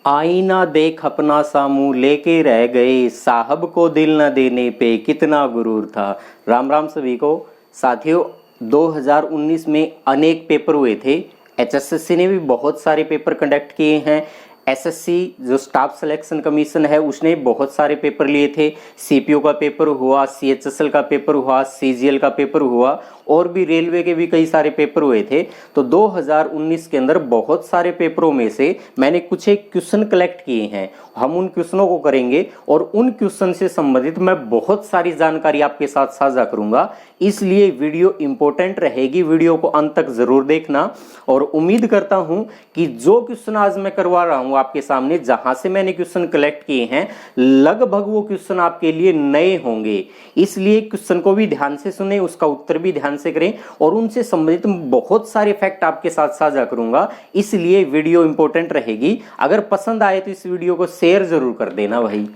आईना देख अपना सामू लेके रह गए, साहब को दिल न देने पे कितना गुरूर था। राम राम सभी को। साथियों, 2019 में अनेक पेपर हुए थे। एचएसएससी ने भी बहुत सारे पेपर कंडक्ट किए हैं। एसएससी जो स्टाफ सिलेक्शन कमीशन है उसने बहुत सारे पेपर लिए थे। सीपीओ का पेपर हुआ, सीएचएसएल का पेपर हुआ, सीजीएल का पेपर हुआ और भी रेलवे के भी कई सारे पेपर हुए थे। तो 2019 के अंदर बहुत सारे पेपरों में से मैंने कुछ एक क्वेश्चन कलेक्ट किए हैं। हम उन क्वेश्चनों को करेंगे और उन क्वेश्चन से संबंधित मैं बहुत सारी जानकारी आपके साथ साझा करूंगा, इसलिए वीडियो इंपॉर्टेंट रहेगी। वीडियो को अंत तक जरूर देखना और उम्मीद करता हूं कि जो क्वेश्चन आज मैं करवा रहा हूं आपके सामने, जहां से मैंने क्वेश्चन कलेक्ट किए हैं, लगभग वो क्वेश्चन आपके लिए नए होंगे। इसलिए क्वेश्चन को भी ध्यान से सुने, उसका उत्तर भी ध्यान से करें और उनसे संबंधित बहुत सारे फैक्ट आपके साथ साझा करूंगा, इसलिए वीडियो इंपॉर्टेंट रहेगी। अगर पसंद आए तो इस वीडियो को शेयर जरूर कर देना भाई।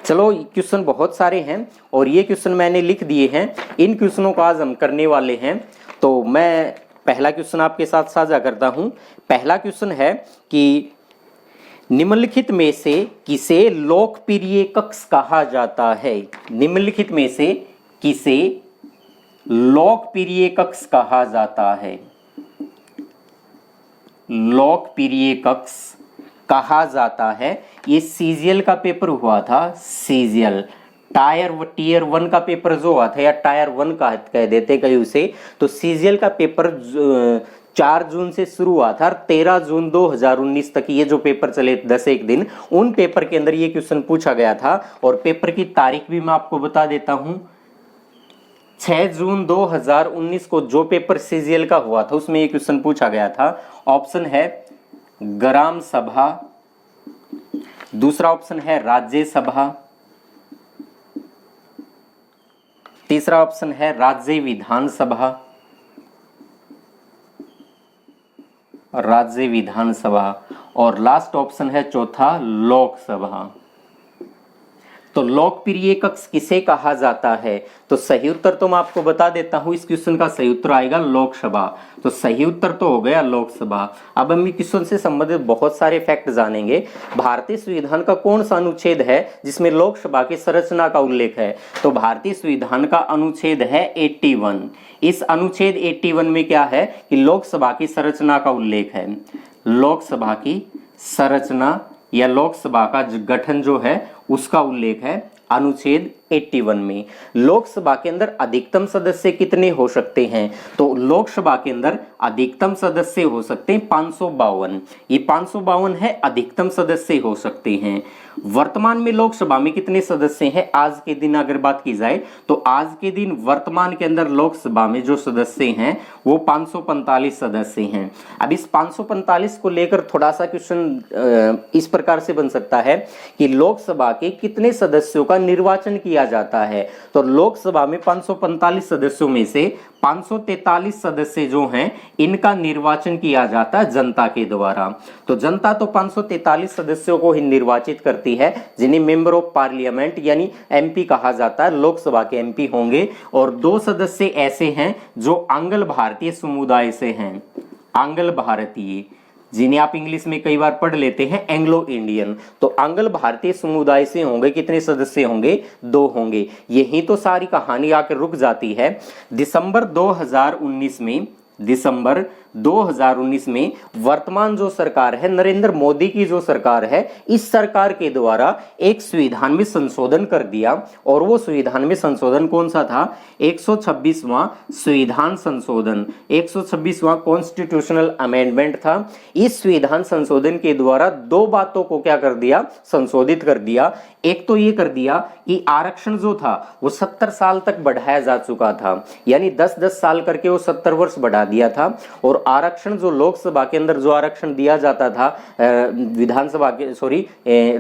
चलो, क्वेश्चन बहुत सारे हैं और ये क्वेश्चन मैंने लिख दिए हैं। इन क्वेश्चनों को आज हम करने वाले हैं। तो मैं पहला क्वेश्चन आपके साथ साझा करता हूं। पहला क्वेश्चन है कि निम्नलिखित में से किसे लोकप्रिय कक्ष कहा जाता है? निम्नलिखित में से किसे लोकप्रिय कक्ष कहा जाता है? लोकप्रिय कक्ष कहा जाता है। ये सीजीएल का पेपर हुआ था। सीजीएल टीयर 1 का पेपर जो हुआ था, या टायर 1 का कह देते कहीं उसे, तो सीजीएल का पेपर 4 जून से शुरू हुआ था और 13 जून 2019 तक ये जो पेपर चले 10 दिन, उन पेपर के अंदर ये क्वेश्चन पूछा गया था। और पेपर की तारीख भी मैं आपको बता देता हूं। 6 जून 2019 को जो पेपर सीजीएल का हुआ था उसमें ये क्वेश्चन पूछा गया था। ऑप्शन है ग्राम सभा, दूसरा ऑप्शन है राज्य सभा, तीसरा ऑप्शन है राज्य विधानसभा, राज्य विधानसभा और लास्ट ऑप्शन है चौथा लोकसभा। तो लोकप्रिय कक्ष किसे कहा जाता है? तो सही उत्तर तो मैं आपको बता देता हूं। इस क्वेश्चन का सही उत्तर आएगा लोकसभा। तो सही उत्तर तो हो गया लोकसभा। अब हम क्वेश्चन से संबंधित बहुत सारे फैक्ट जानेंगे। भारतीय संविधान का कौन सा अनुच्छेद है जिसमें लोकसभा की संरचना का उल्लेख है? तो भारतीय संविधान का अनुच्छेद है 81। इस अनुच्छेद 81 में क्या है कि लोकसभा की संरचना का उल्लेख है। लोकसभा की संरचना या लोकसभा का गठन जो है उसका उल्लेख है अनुच्छेद 81 में। लोकसभा के अंदर अधिकतम सदस्य कितने हो सकते हैं? तो लोकसभा के अंदर अधिकतम सदस्य हो सकते हैं 552। ये 552 है, अधिकतम सदस्य हो सकते हैं। वर्तमान में लोकसभा में कितने सदस्य हैं आज के दिन अगर बात की जाए, तो आज के दिन वर्तमान के अंदर लोकसभा में जो सदस्य हैं वो 545 सदस्य हैं। अब इस 545 को लेकर थोड़ा सा क्वेश्चन इस प्रकार से बन सकता है कि लोकसभा के कितने सदस्यों का निर्वाचन किया जाता है? तो लोकसभा में 545 सदस्यों में से 543 सदस्य जो हैं इनका निर्वाचन किया जाता है जनता के द्वारा। तो जनता तो 543 सदस्यों को ही निर्वाचित करती है, जिन्हें मेंबर ऑफ पार्लियामेंट यानी एमपी कहा जाता है। लोकसभा के एमपी होंगे और 2 सदस्य ऐसे हैं जो आंग्ल भारतीय समुदाय से हैं। आंग्ल भारतीय, जिन्हें आप इंग्लिश में कई बार पढ़ लेते हैं एंग्लो इंडियन। तो आंग्ल भारतीय समुदाय से होंगे। कितने सदस्य होंगे? 2 होंगे। यही तो सारी कहानी आकर रुक जाती है। दिसंबर 2019 में वर्तमान जो सरकार है, नरेंद्र मोदी की जो सरकार है, इस सरकार के द्वारा एक संविधान में संशोधन कर दिया। और वो संविधान में संशोधन कौन सा था? 126वां संविधान संशोधन, 126वां कॉन्स्टिट्यूशनल अमेंडमेंट था। इस संविधान संशोधन के द्वारा 2 बातों को क्या कर दिया? संशोधित कर दिया। एक तो ये कर दिया कि आरक्षण जो था वो 70 साल तक बढ़ाया जा चुका था, यानी 10-10 साल करके वो 70 वर्ष बढ़ा दिया था। और आरक्षण जो लोकसभा के अंदर जो आरक्षण दिया जाता था,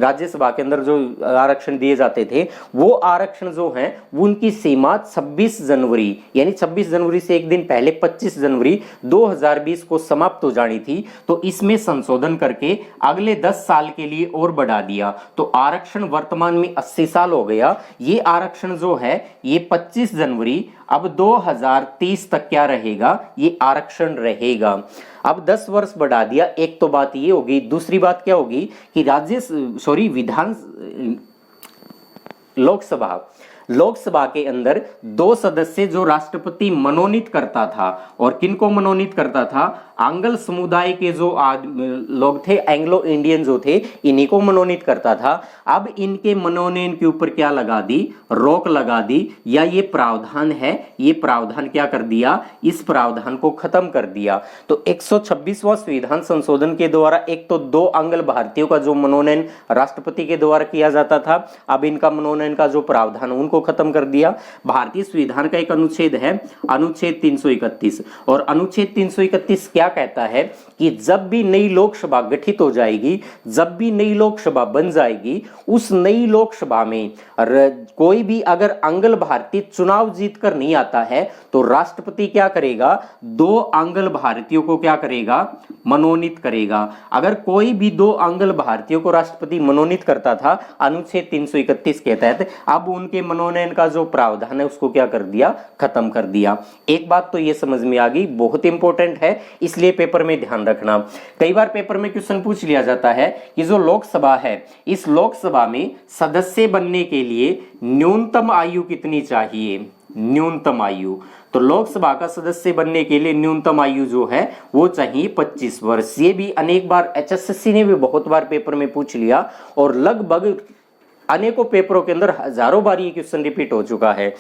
राज्यसभा के अंदर जो आरक्षण दिए जाते थे, वो आरक्षण जो हैं वो उनकी सीमा 26 जनवरी यानी 26 जनवरी से एक दिन पहले 25 जनवरी 2020 को समाप्त हो जानी थी। तो इसमें संशोधन करके अगले 10 साल के लिए और बढ़ा दिया। तो आरक्षण वर्तमान में 80 साल हो गया। ये आरक्षण जो है ये 25 जनवरी अब 2030 तक क्या रहेगा, ये आरक्षण रहेगा। अब 10 वर्ष बढ़ा दिया, एक तो बात ये होगी। दूसरी बात क्या होगी कि लोकसभा के अंदर 2 सदस्य जो राष्ट्रपति मनोनीत करता था, और किनको मनोनीत करता था, आंग्ल समुदाय के जो लोग थे, एंग्लो इंडियन जो थे, इन्हीं को मनोनीत करता था। अब इनके मनोनयन के ऊपर क्या लगा दी, रोक लगा दी, या ये प्रावधान है, ये प्रावधान क्या कर दिया, इस प्रावधान को खत्म कर दिया। तो 126वां संविधान संशोधन के द्वारा एक तो 2 आंग्ल भारतीयों का जो मनोनयन राष्ट्रपति के द्वारा किया जाता था, अब इनका मनोनयन का जो प्रावधान उनको खत्म कर दिया। भारतीय संविधान का एक अनुच्छेद है, अनुच्छेद 331, और अनुच्छेद 331 क्या कहता है कि जब भी नई लोकसभा गठित हो जाएगी, जब भी नई लोकसभा बन जाएगी, उस नई लोकसभा में कोई भी अगर आंग्ल भारतीय चुनाव जीतकर नहीं आता है, तो राष्ट्रपति क्या करेगा, 2 आंग्ल भारतीयों को क्या करेगा, मनोनीत करेगा। अगर कोई भी 2 आंग्ल भारतीयों को राष्ट्रपति मनोनीत करता था अनुच्छेद 331 के तहत, अब उनके मनोनयन का जो प्रावधान है उसको क्या कर दिया, खत्म कर दिया। एक बात तो ये समझ में आ गई, बहुत इंपॉर्टेंट है, इसलिए पेपर में ध्यान रखना। कई बार पेपर में क्वेश्चन पूछ लिया जाता है कि जो लोकसभा है, इस लोकसभा में सदस्य बनने के लिए न्यूनतम आयु कितनी चाहिए, न्यूनतम आयु। तो लोकसभा का सदस्य बनने के लिए न्यूनतम आयु जो है वो चाहिए 25 वर्ष। ये भी अनेक बार HSSC ने भी बहुत बार पेपर में पूछ लिया, और लगभग अनेकों पेपरों के अंदर हजारों बार ये क्वेश्चन रिपीट हो चुका है।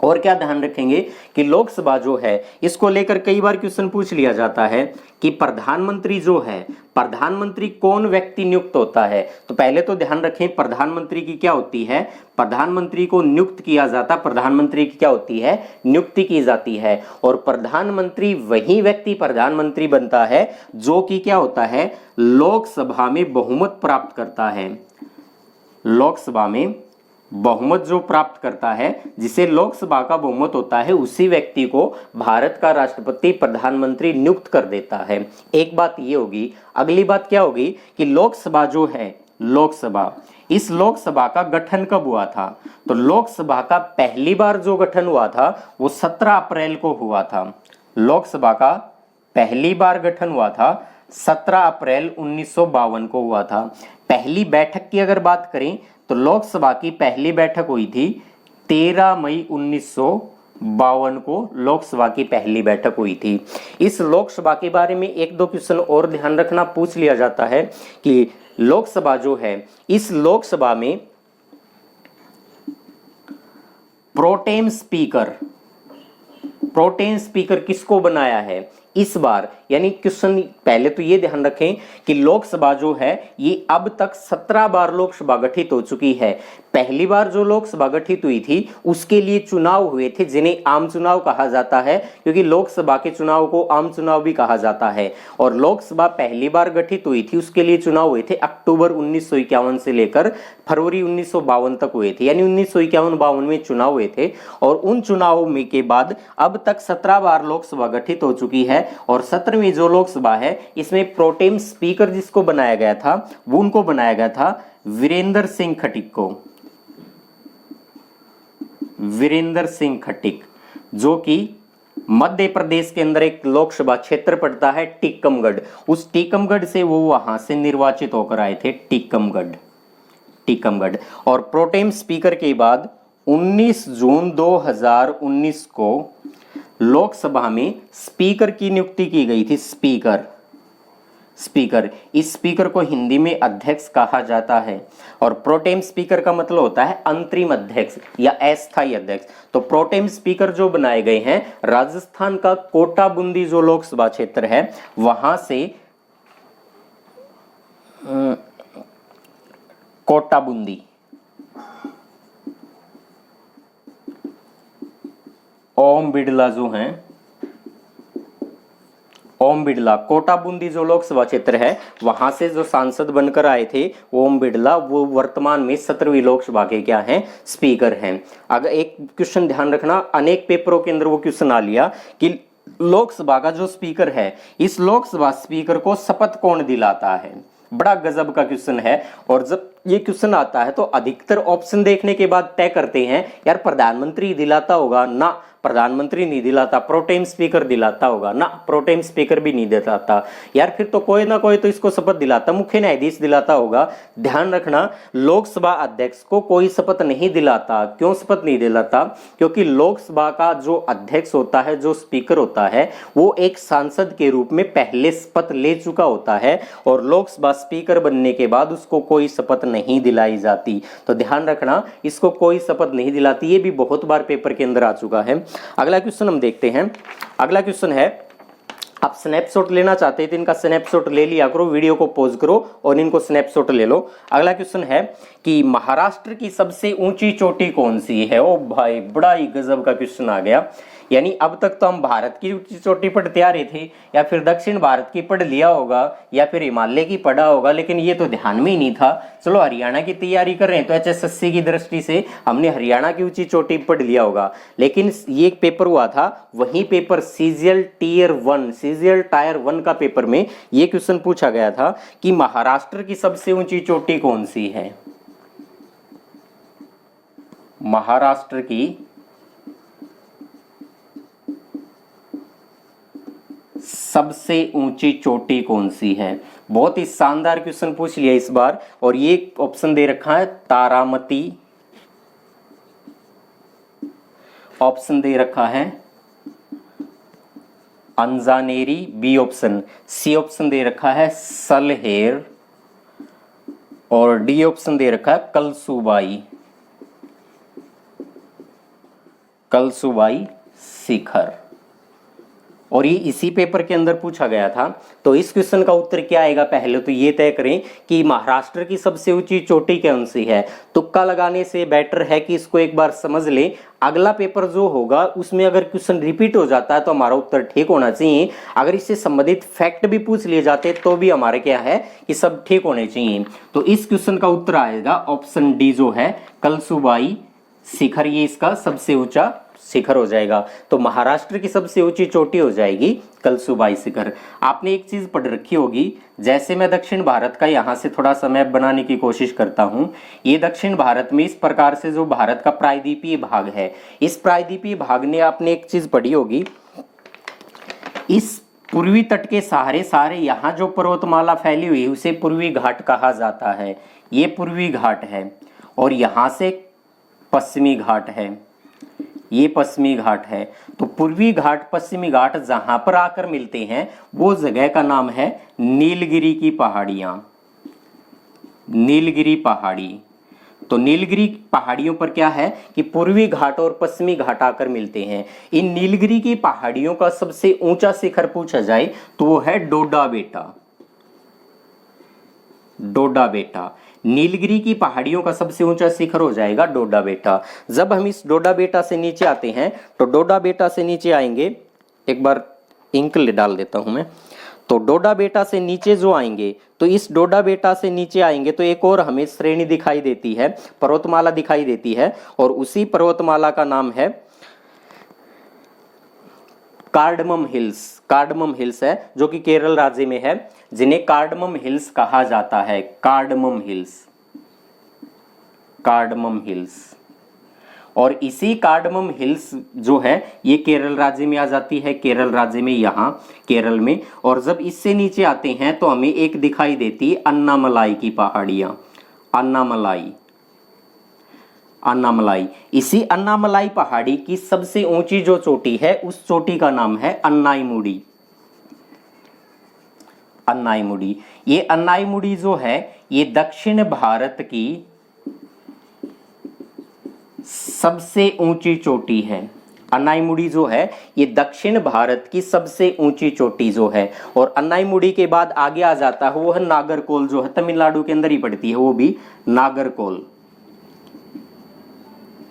और क्या ध्यान रखेंगे कि लोकसभा जो है, इसको लेकर कई बार क्वेश्चन पूछ लिया जाता है कि प्रधानमंत्री जो है, प्रधानमंत्री कौन व्यक्ति नियुक्त होता है। तो पहले तो ध्यान रखें, प्रधानमंत्री की क्या होती है, प्रधानमंत्री को नियुक्त किया जाता, प्रधानमंत्री की क्या होती है, नियुक्ति की जाती है। और प्रधानमंत्री वही व्यक्ति प्रधानमंत्री बनता है जो कि क्या होता है, लोकसभा में बहुमत प्राप्त करता है। लोकसभा में बहुमत जो प्राप्त करता है, जिसे लोकसभा का बहुमत होता है, उसी व्यक्ति को भारत का राष्ट्रपति प्रधानमंत्री नियुक्त कर देता है। एक बात ये होगी। अगली बात क्या होगी कि लोकसभा जो है, लोकसभा, इस लोकसभा का गठन कब हुआ था। तो लोकसभा का पहली बार जो गठन हुआ था वो 17 अप्रैल को हुआ था। लोकसभा का पहली बार गठन हुआ था 17 अप्रैल 1952 को हुआ था। पहली बैठक की अगर बात करें तो लोकसभा की पहली बैठक हुई थी 13 मई 1952 को लोकसभा की पहली बैठक हुई थी। इस लोकसभा के बारे में 1-2 क्वेश्चन और ध्यान रखना, पूछ लिया जाता है कि लोकसभा जो है, इस लोकसभा में प्रोटेम स्पीकर किसको बनाया है इस बार। यानी क्वेश्चन पहले तो ये ध्यान रखें कि लोकसभा जो है ये अब तक 17 बार लोकसभा गठित हो चुकी है। पहली बार जो लोकसभा गठित हुई थी उसके लिए चुनाव हुए थे, जिन्हें आम चुनाव कहा जाता है, क्योंकि लोकसभा के चुनाव को आम चुनाव भी कहा जाता है। और लोकसभा पहली बार गठित हुई थी, उसके लिए चुनाव हुए थे अक्टूबर 1951 से लेकर फरवरी 1952 तक हुए थे। यानी 1951-52 में चुनाव हुए थे, और उन चुनावों में के बाद अब तक 17 बार लोकसभा गठित हो चुकी है। और 17वीं जो लोकसभा है इसमें प्रोटेम स्पीकर जिसको बनाया गया था, वो उनको बनाया गया था वीरेंद्र सिंह खटीक को। वीरेंद्र सिंह खटीक, जो कि मध्य प्रदेश के अंदर एक लोकसभा क्षेत्र पड़ता है टीकमगढ़। उस टीकमगढ़ से वो वहां से निर्वाचित होकर आए थे, टीकमगढ़। और प्रोटेम स्पीकर के बाद 19 जून 2019 को लोकसभा में स्पीकर की नियुक्ति की गई थी। स्पीकर, इस स्पीकर को हिंदी में अध्यक्ष कहा जाता है। और प्रोटेम स्पीकर का मतलब होता है अंतरिम अध्यक्ष या अस्थायी अध्यक्ष। तो प्रोटेम स्पीकर जो बनाए गए हैं, राजस्थान का कोटा बूंदी जो लोकसभा क्षेत्र है वहां से कोटा बूंदी, ओम बिड़ला जो हैं, ओम बिड़ला, कोटा बूंदी जो लोकसभा क्षेत्र है वहां से जो सांसद बनकर आए थे ओम बिड़ला, वो वर्तमान में 17वीं लोकसभा के क्या हैं, स्पीकर हैं। अगर एक क्वेश्चन ध्यान रखना, अनेक पेपरों के अंदर वो क्वेश्चन आ लिया कि लोकसभा का जो स्पीकर है, इस लोकसभा स्पीकर को शपथ कौन दिलाता है। बड़ा गजब का क्वेश्चन है। और जब ये क्वेश्चन आता है तो अधिकतर ऑप्शन देखने के बाद तय करते हैं यार प्रधानमंत्री दिलाता होगा ना, प्रधानमंत्री नहीं दिलाता, प्रोटेम स्पीकर दिलाता होगा ना, प्रोटेम स्पीकर भी नहीं दिलाता, यार फिर तो कोई ना कोई तो इसको शपथ दिलाता, मुख्य न्यायाधीश दिलाता होगा। ध्यान रखना, लोकसभा अध्यक्ष को कोई शपथ नहीं दिलाता। क्यों शपथ नहीं दिलाता? क्योंकि लोकसभा का जो अध्यक्ष होता है, जो स्पीकर होता है, वो एक सांसद के रूप में पहले शपथ ले चुका होता है और लोकसभा स्पीकर बनने के बाद उसको कोई शपथ नहीं दिलाई जाती। तो ध्यान रखना, इसको कोई शपथ नहीं दिलाती। ये भी बहुत बार पेपर के अंदर आ चुका है। अगला क्वेश्चन हम देखते हैं। अगला क्वेश्चन है, आप स्नैपशॉट लेना चाहते हैं तो इनका स्नैपशॉट ले लिया करो, वीडियो को पॉज करो और इनको स्नैपशॉट ले लो। अगला क्वेश्चन है कि महाराष्ट्र की सबसे ऊंची चोटी कौन सी है? ओ भाई, बड़ा ही गजब का क्वेश्चन आ गया। यानी अब तक तो हम भारत की ऊंची चोटी पढ़ते आ रहे थे, या फिर दक्षिण भारत की पढ़ लिया होगा, या फिर हिमालय की पढ़ा होगा, लेकिन ये तो ध्यान में ही नहीं था। चलो हरियाणा की तैयारी कर रहे हैं तो HSSC की दृष्टि से हमने हरियाणा की ऊंची चोटी पढ़ लिया होगा, लेकिन ये एक पेपर हुआ था, वही पेपर CGL टायर 1 का पेपर में ये क्वेश्चन पूछा गया था कि महाराष्ट्र की सबसे ऊंची चोटी कौन सी है? महाराष्ट्र की सबसे ऊंची चोटी कौन सी है? बहुत ही शानदार क्वेश्चन पूछ लिया इस बार। और ये ऑप्शन दे रखा है तारामती, ऑप्शन दे रखा है अंजानेरी, बी ऑप्शन, सी ऑप्शन दे रखा है सलहेर, और डी ऑप्शन दे रखा है कलसुबाई शिखर। और ये इसी पेपर के अंदर पूछा गया था। तो इस क्वेश्चन का उत्तर क्या आएगा? पहले तो ये तय करें कि महाराष्ट्र की सबसे ऊंची चोटी कौन सी है। तुक्का लगाने से बेटर है कि इसको एक बार समझ ले। अगला पेपर जो होगा उसमें अगर क्वेश्चन रिपीट हो जाता है तो हमारा उत्तर ठीक होना चाहिए। अगर इससे संबंधित फैक्ट भी पूछ लिए जाते तो भी हमारे क्या है कि सब ठीक होने चाहिए। तो इस क्वेश्चन का उत्तर आएगा ऑप्शन डी जो है कलसुबाई शिखर, ये इसका सबसे ऊंचा शिखर हो जाएगा। तो महाराष्ट्र की सबसे ऊंची चोटी हो जाएगी कलसुबाई शिखर। आपने एक चीज पढ़ रखी होगी, जैसे मैं दक्षिण भारत का यहां से थोड़ा सा मैप बनाने की कोशिश करता हूं। ये दक्षिण भारत में इस प्रकार से जो भारत का प्रायद्वीपीय भाग है, इस प्रायद्वीपीय भाग ने आपने एक चीज पढ़ी होगी, इस पूर्वी तट के सारे यहाँ जो पर्वतमाला फैली हुई है उसे पूर्वी घाट कहा जाता है। ये पूर्वी घाट है और यहां से पश्चिमी घाट है, ये पश्चिमी घाट है। तो पूर्वी घाट पश्चिमी घाट जहां पर आकर मिलते हैं वो जगह का नाम है नीलगिरी की पहाड़ियां, नीलगिरी पहाड़ी। तो नीलगिरी पहाड़ियों पर क्या है कि पूर्वी घाट और पश्चिमी घाट आकर मिलते हैं। इन नीलगिरी की पहाड़ियों का सबसे ऊंचा शिखर पूछा जाए तो वो है डोडा बेटा, डोडा बेटा। नीलगिरी की पहाड़ियों का सबसे ऊंचा शिखर हो जाएगा डोडा बेटा। जब हम इस डोडा बेटा से नीचे आते हैं तो डोडा बेटा से नीचे आएंगे, एक बार इंक डाल देता हूं मैं। तो डोडा बेटा से नीचे जो आएंगे, तो इस डोडा बेटा से नीचे आएंगे तो एक और हमें श्रेणी दिखाई देती है, पर्वतमाला दिखाई देती है, और उसी पर्वतमाला का नाम है कार्डमम हिल्स। कार्डमम हिल्स है जो कि केरल राज्य में है, जिन्हें कार्डमम हिल्स कहा जाता है। Cardamom hills, cardamom hills. और इसी कार्डमम हिल्स जो है ये केरल राज्य में आ जाती है, केरल राज्य में, यहाँ केरल में। और जब इससे नीचे आते हैं तो हमें एक दिखाई देती है अन्नामलाई की पहाड़ियां, अन्नामलाई, अन्नामलाई। इसी अन्नामलाई पहाड़ी की सबसे ऊंची जो चोटी है उस चोटी का नाम है अन्नाईमुड़ी, अन्नाईमुड़ी। ये अन्नाईमुड़ी जो है ये दक्षिण भारत की सबसे ऊंची चोटी है। अन्नाईमुड़ी जो है ये दक्षिण भारत की सबसे ऊंची चोटी जो है। और अन्नाईमुड़ी के बाद आगे आ जाता है वो है नागरकोल, जो है तमिलनाडु के अंदर ही पड़ती है, वो भी नागरकोल।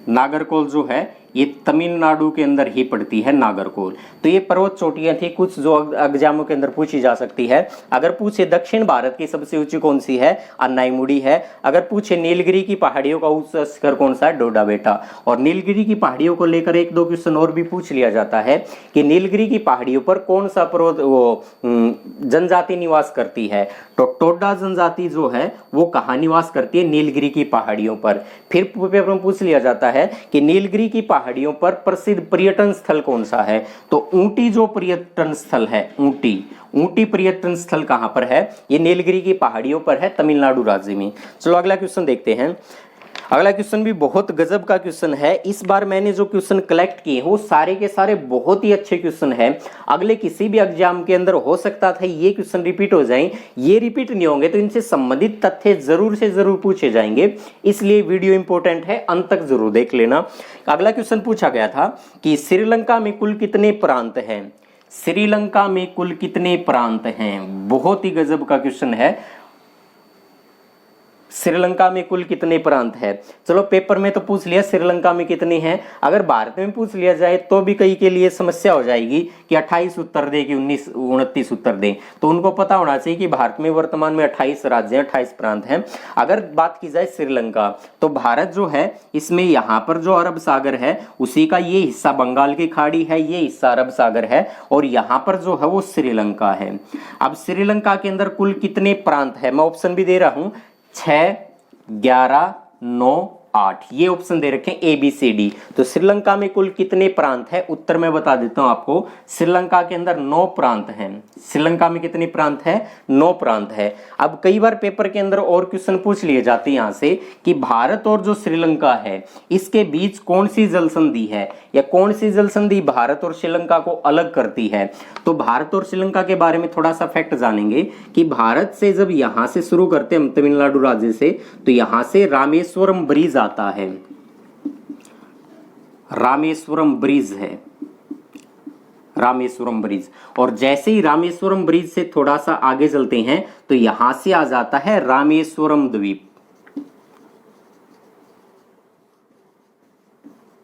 नागरकोल जो है ये तमिलनाडु के अंदर ही पड़ती है नागरकोल। तो ये पर्वत चोटियां थी कुछ जो एग्जामों के अंदर पूछी जा सकती है। अगर पूछे दक्षिण भारत की सबसे ऊंची कौन सी है, अन्नाईमुड़ी है। अगर पूछे नीलगिरी की पहाड़ियों का ऊंचा शिखर कौन सा है, डोडा बेटा। और नीलगिरी की पहाड़ियों को लेकर एक दो क्वेश्चन और भी पूछ लिया जाता है कि नीलगिरी की पहाड़ियों पर कौन सा पर्वत वो जनजाति निवास करती है। तो टोडा जनजाति जो है वो कहाँ निवास करती है, नीलगिरी की पहाड़ियों पर। फिर पेपर में पूछ लिया जाता है कि नीलगिरी की पहाड़ियों पर प्रसिद्ध पर्यटन स्थल कौन सा है। तो ऊटी जो पर्यटन स्थल है, ऊटी पर्यटन स्थल कहां पर है, ये नीलगिरी की पहाड़ियों पर है, तमिलनाडु राज्य में। चलो अगला क्वेश्चन देखते हैं। अगला क्वेश्चन भी बहुत गजब का क्वेश्चन है। इस बार मैंने जो क्वेश्चन कलेक्ट किए वो सारे के सारे बहुत ही अच्छे क्वेश्चन हैं। अगले किसी भी एग्जाम के अंदर हो सकता था ये क्वेश्चन रिपीट हो जाएं, ये रिपीट नहीं होंगे तो इनसे संबंधित तथ्य जरूर से जरूर पूछे जाएंगे, इसलिए वीडियो इंपॉर्टेंट है, अंत तक जरूर देख लेना। अगला क्वेश्चन पूछा गया था कि श्रीलंका में कुल कितने प्रांत हैं। श्रीलंका में कुल कितने प्रांत हैं, बहुत ही गजब का क्वेश्चन है। श्रीलंका में कुल कितने प्रांत है। चलो पेपर में तो पूछ लिया श्रीलंका में कितने हैं, अगर भारत में पूछ लिया जाए तो भी कई के लिए समस्या हो जाएगी कि 28 उत्तर दे कि 29 उत्तर दे। तो उनको पता होना चाहिए कि भारत में वर्तमान में 28 राज्य हैं, 28 प्रांत हैं। अगर बात की जाए श्रीलंका, तो भारत जो है इसमें यहाँ पर जो अरब सागर है उसी का ये हिस्सा बंगाल की खाड़ी है, ये हिस्सा अरब सागर है, और यहाँ पर जो है वो श्रीलंका है। अब श्रीलंका के अंदर कुल कितने प्रांत है, मैं ऑप्शन भी दे रहा हूं, 6, 11, 9, 8, ये ऑप्शन दे रखे ए बी सी डी। तो श्रीलंका में कुल कितने प्रांत है, उत्तर मैं बता देता हूं आपको। श्रीलंका के अंदर 9 प्रांत हैं। श्रीलंका में कितने प्रांत है, 9 प्रांत है। अब कई बार पेपर के अंदर और क्वेश्चन पूछ लिए जाते हैं यहां से कि भारत और जो श्रीलंका है इसके बीच कौन सी जल संधि है, या कौन सी जल संधि भारत और श्रीलंका को अलग करती है। तो भारत और श्रीलंका के बारे में थोड़ा सा फैक्ट जानेंगे कि भारत से जब यहां से शुरू करते हैं तमिलनाडु राज्य से, तो यहां से रामेश्वरम ब्रिज आता है, रामेश्वरम ब्रिज है, रामेश्वरम ब्रिज। और जैसे ही रामेश्वरम ब्रिज से थोड़ा सा आगे चलते हैं तो यहां से आ जाता है रामेश्वरम द्वीप,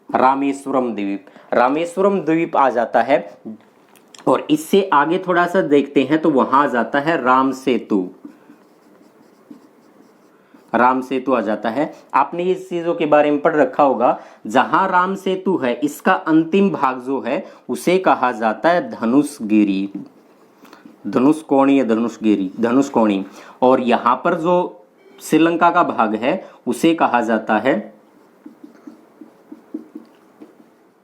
रामेश्वरम द्वीप, रामेश्वरम द्वीप आ जाता है। और इससे आगे थोड़ा सा देखते हैं तो वहां आ जाता है राम सेतु, राम सेतु आ जाता है। आपने इस चीजों के बारे में पढ़ रखा होगा, जहां राम सेतु है इसका अंतिम भाग जो है उसे कहा जाता है धनुषगिरी, धनुषकोणी या धनुषगिरी, धनुषकोणी। और यहां पर जो श्रीलंका का भाग है उसे कहा जाता है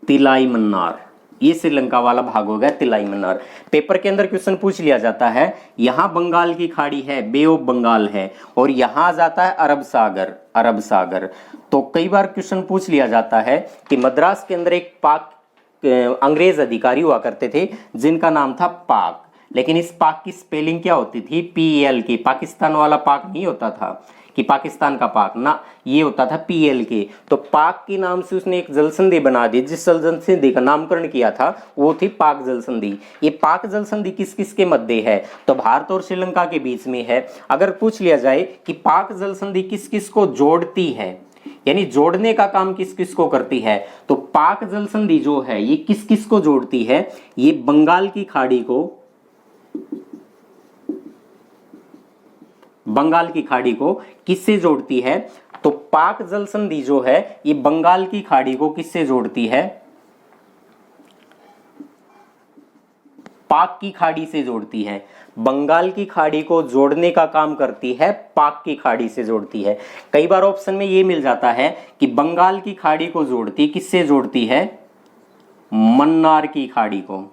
तिलाई मन्नार, ये श्रीलंका वाला भाग हो गया तिलाई मन्नार। पेपर के अंदर क्वेश्चन पूछ लिया जाता है, यहां बंगाल की खाड़ी है, बे ऑफ बंगाल है, और यहां आ जाता है अरब सागर, अरब सागर। तो कई बार क्वेश्चन पूछ लिया जाता है कि मद्रास के अंदर एक पाक अंग्रेज अधिकारी हुआ करते थे जिनका नाम था पाक, लेकिन इस पाक की स्पेलिंग क्या होती थी, PL की, पाकिस्तान वाला पाक नहीं होता था कि पाकिस्तान का पाक ना, ये होता था PL के। तो पाक के नाम से उसने एक जल संधि बना दी, जिस जल संधि का नामकरण किया था वो थी पाक जल संधि। ये पाक जल संधि किस किस के मध्य है, तो भारत और श्रीलंका के बीच में है। अगर पूछ लिया जाए कि पाक जल संधि किस किस को जोड़ती है, यानी जोड़ने का काम किस किस को करती है, तो पाक जल संधि जो है ये किस किस को जोड़ती है, ये बंगाल की खाड़ी को, बंगाल की खाड़ी को किससे जोड़ती है, तो पाक जल संधि जो है ये बंगाल की खाड़ी को किससे जोड़ती है, पाक की खाड़ी से जोड़ती है। बंगाल की खाड़ी को जोड़ने का काम करती है, पाक की खाड़ी से जोड़ती है। कई बार ऑप्शन में ये मिल जाता है कि बंगाल की खाड़ी को जोड़ती, किससे जोड़ती है, मन्नार की खाड़ी को।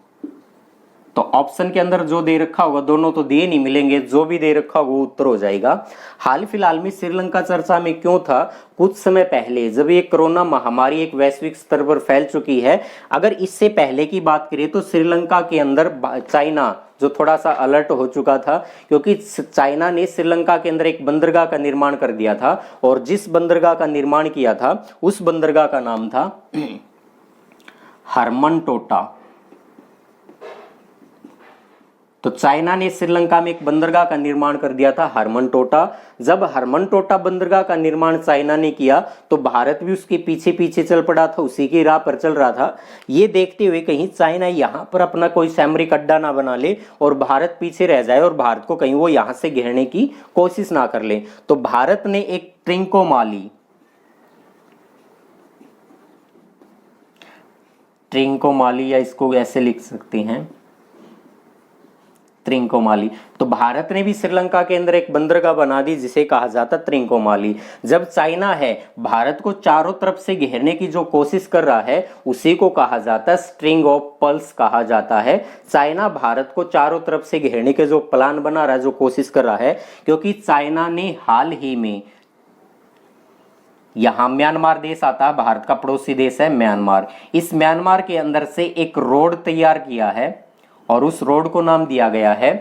तो ऑप्शन के अंदर जो दे रखा होगा, दोनों तो दे नहीं मिलेंगे, जो भी दे रखा होगा वो उत्तर हो जाएगा। हाल फिलहाल में श्रीलंका चर्चा में क्यों था, कुछ समय पहले जब ये कोरोना महामारी एक वैश्विक स्तर पर फैल चुकी है, अगर इससे पहले की बात करें तो श्रीलंका के अंदर चाइना जो थोड़ा सा अलर्ट हो चुका था, क्योंकि चाइना ने श्रीलंका के अंदर एक बंदरगाह का निर्माण कर दिया था, और जिस बंदरगाह का निर्माण किया था उस बंदरगाह का नाम था हरमन टोटा, तो चाइना ने श्रीलंका में एक बंदरगाह का निर्माण कर दिया था, हरमनटोटा। जब हरमनटोटा बंदरगाह का निर्माण चाइना ने किया तो भारत भी उसके पीछे पीछे चल पड़ा था, उसी की राह पर चल रहा था। ये देखते हुए कहीं चाइना यहां पर अपना कोई सामरिक अड्डा ना बना ले और भारत पीछे रह जाए और भारत को कहीं वो यहां से घेरने की कोशिश ना कर ले, तो भारत ने एक ट्रिंकोमाली या इसको ऐसे लिख सकते हैं त्रिंकोमाली। तो भारत ने भी श्रीलंका के अंदर एक बंदरगाह बना दी जिसे कहा जाता त्रिंकोमाली। जब चाइना है भारत को चारों तरफ से घेरने की जो कोशिश कर रहा है उसी को कहा जाता है स्ट्रिंग ऑफ पर्ल्स कहा जाता है। चाइना भारत को चारों तरफ से घेरने के जो प्लान बना रहा है, जो कोशिश कर रहा है, क्योंकि चाइना ने हाल ही में यहां म्यांमार देश आता है, भारत का पड़ोसी देश है म्यांमार। इस म्यांमार के अंदर से एक रोड तैयार किया है और उस रोड को नाम दिया गया है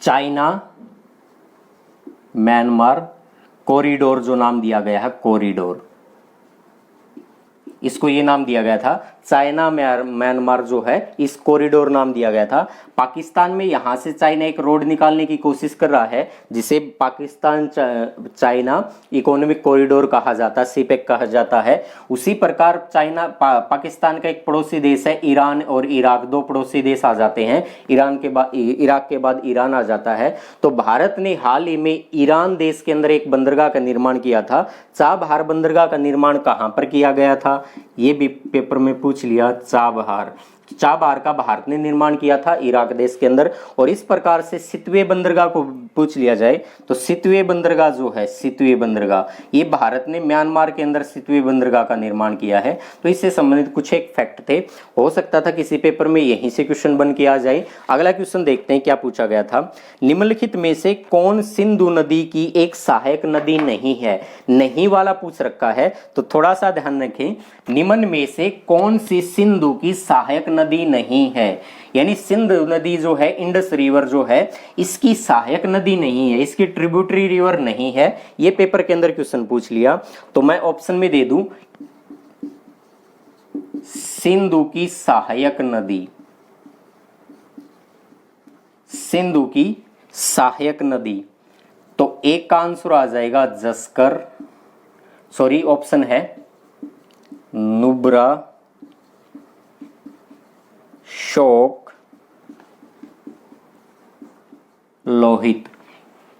चाइना म्यांमार कॉरिडोर, जो नाम दिया गया है कॉरिडोर। इसको ये नाम दिया गया था चाइना म्यांमार, जो है इस कॉरिडोर नाम दिया गया था। पाकिस्तान में यहां से चाइना एक रोड निकालने की कोशिश कर रहा है जिसे पाकिस्तान चाइना इकोनॉमिक कॉरिडोर कहा जाता है, सीपेक कहा जाता है। उसी प्रकार चाइना पाकिस्तान का एक पड़ोसी देश है ईरान और इराक, दो पड़ोसी देश आ जाते हैं। इराक के बाद ईरान आ जाता है। तो भारत ने हाल ही में ईरान देश के अंदर एक बंदरगाह का निर्माण किया था। चाबहार बंदरगाह का निर्माण कहां पर किया गया था, ये भी पेपर में पूछ लिया। चाबहार का भारत ने निर्माण किया था इराक देश के अंदर। और इस प्रकार से सितवे बंदरगाह को पूछ लिया जाए तो सितवे बंदरगाह जो है, सितवे बंदरगाह, ये भारत ने म्यांमार के अंदर सितवे बंदरगाह का निर्माण किया है। तो इससे संबंधित कुछ एक फैक्ट थे, हो सकता था किसी पेपर में यहीं से क्वेश्चन बन के आ जाए। अगला क्वेश्चन देखते हैं क्या पूछा गया था। निम्नलिखित में से कौन सिंधु नदी की एक सहायक नदी नहीं है? नहीं वाला पूछ रखा है तो थोड़ा सा ध्यान रखें। निम्न में से कौन सी सिंधु की सहायक नदी नहीं है, यानी सिंधु नदी जो है, इंडस रिवर जो है, इसकी सहायक नदी नहीं है, इसकी ट्रिब्यूटरी रिवर नहीं है। ये पेपर के अंदर क्वेश्चन पूछ लिया तो मैं ऑप्शन में दे दूं सिंधु की सहायक नदी, सिंधु की सहायक नदी। तो एक का आंसर आ जाएगा जस्कर, सॉरी ऑप्शन है नुब्रा, शोक, लोहित,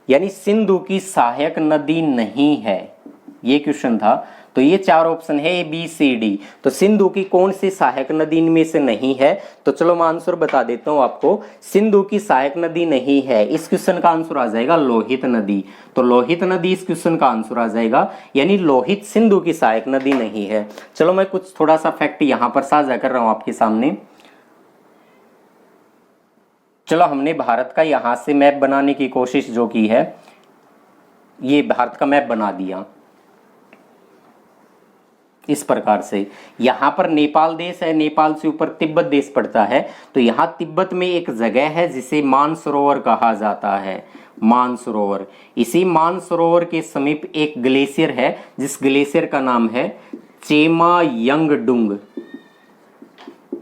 यानी सिंधु की सहायक नदी नहीं है। ये क्वेश्चन था। तो ये चार ऑप्शन है ABCD। तो सिंधु की कौन सी सहायक नदी इनमें से नहीं है? तो चलो मैं आंसर बता देता हूं आपको। सिंधु की सहायक नदी नहीं है, इस क्वेश्चन का आंसर आ जाएगा लोहित नदी। तो लोहित नदी इस क्वेश्चन का आंसर आ जाएगा, यानी लोहित सिंधु की सहायक नदी नहीं है। चलो मैं कुछ थोड़ा सा फैक्ट यहां पर साझा कर रहा हूं आपके सामने। चलो हमने भारत का यहां से मैप बनाने की कोशिश जो की है, ये भारत का मैप बना दिया इस प्रकार से। यहां पर नेपाल देश है, नेपाल से ऊपर तिब्बत देश पड़ता है। तो यहां तिब्बत में एक जगह है जिसे मानसरोवर कहा जाता है, मानसरोवर। इसी मानसरोवर के समीप एक ग्लेशियर है जिस ग्लेशियर का नाम है चेमायंगडुंग,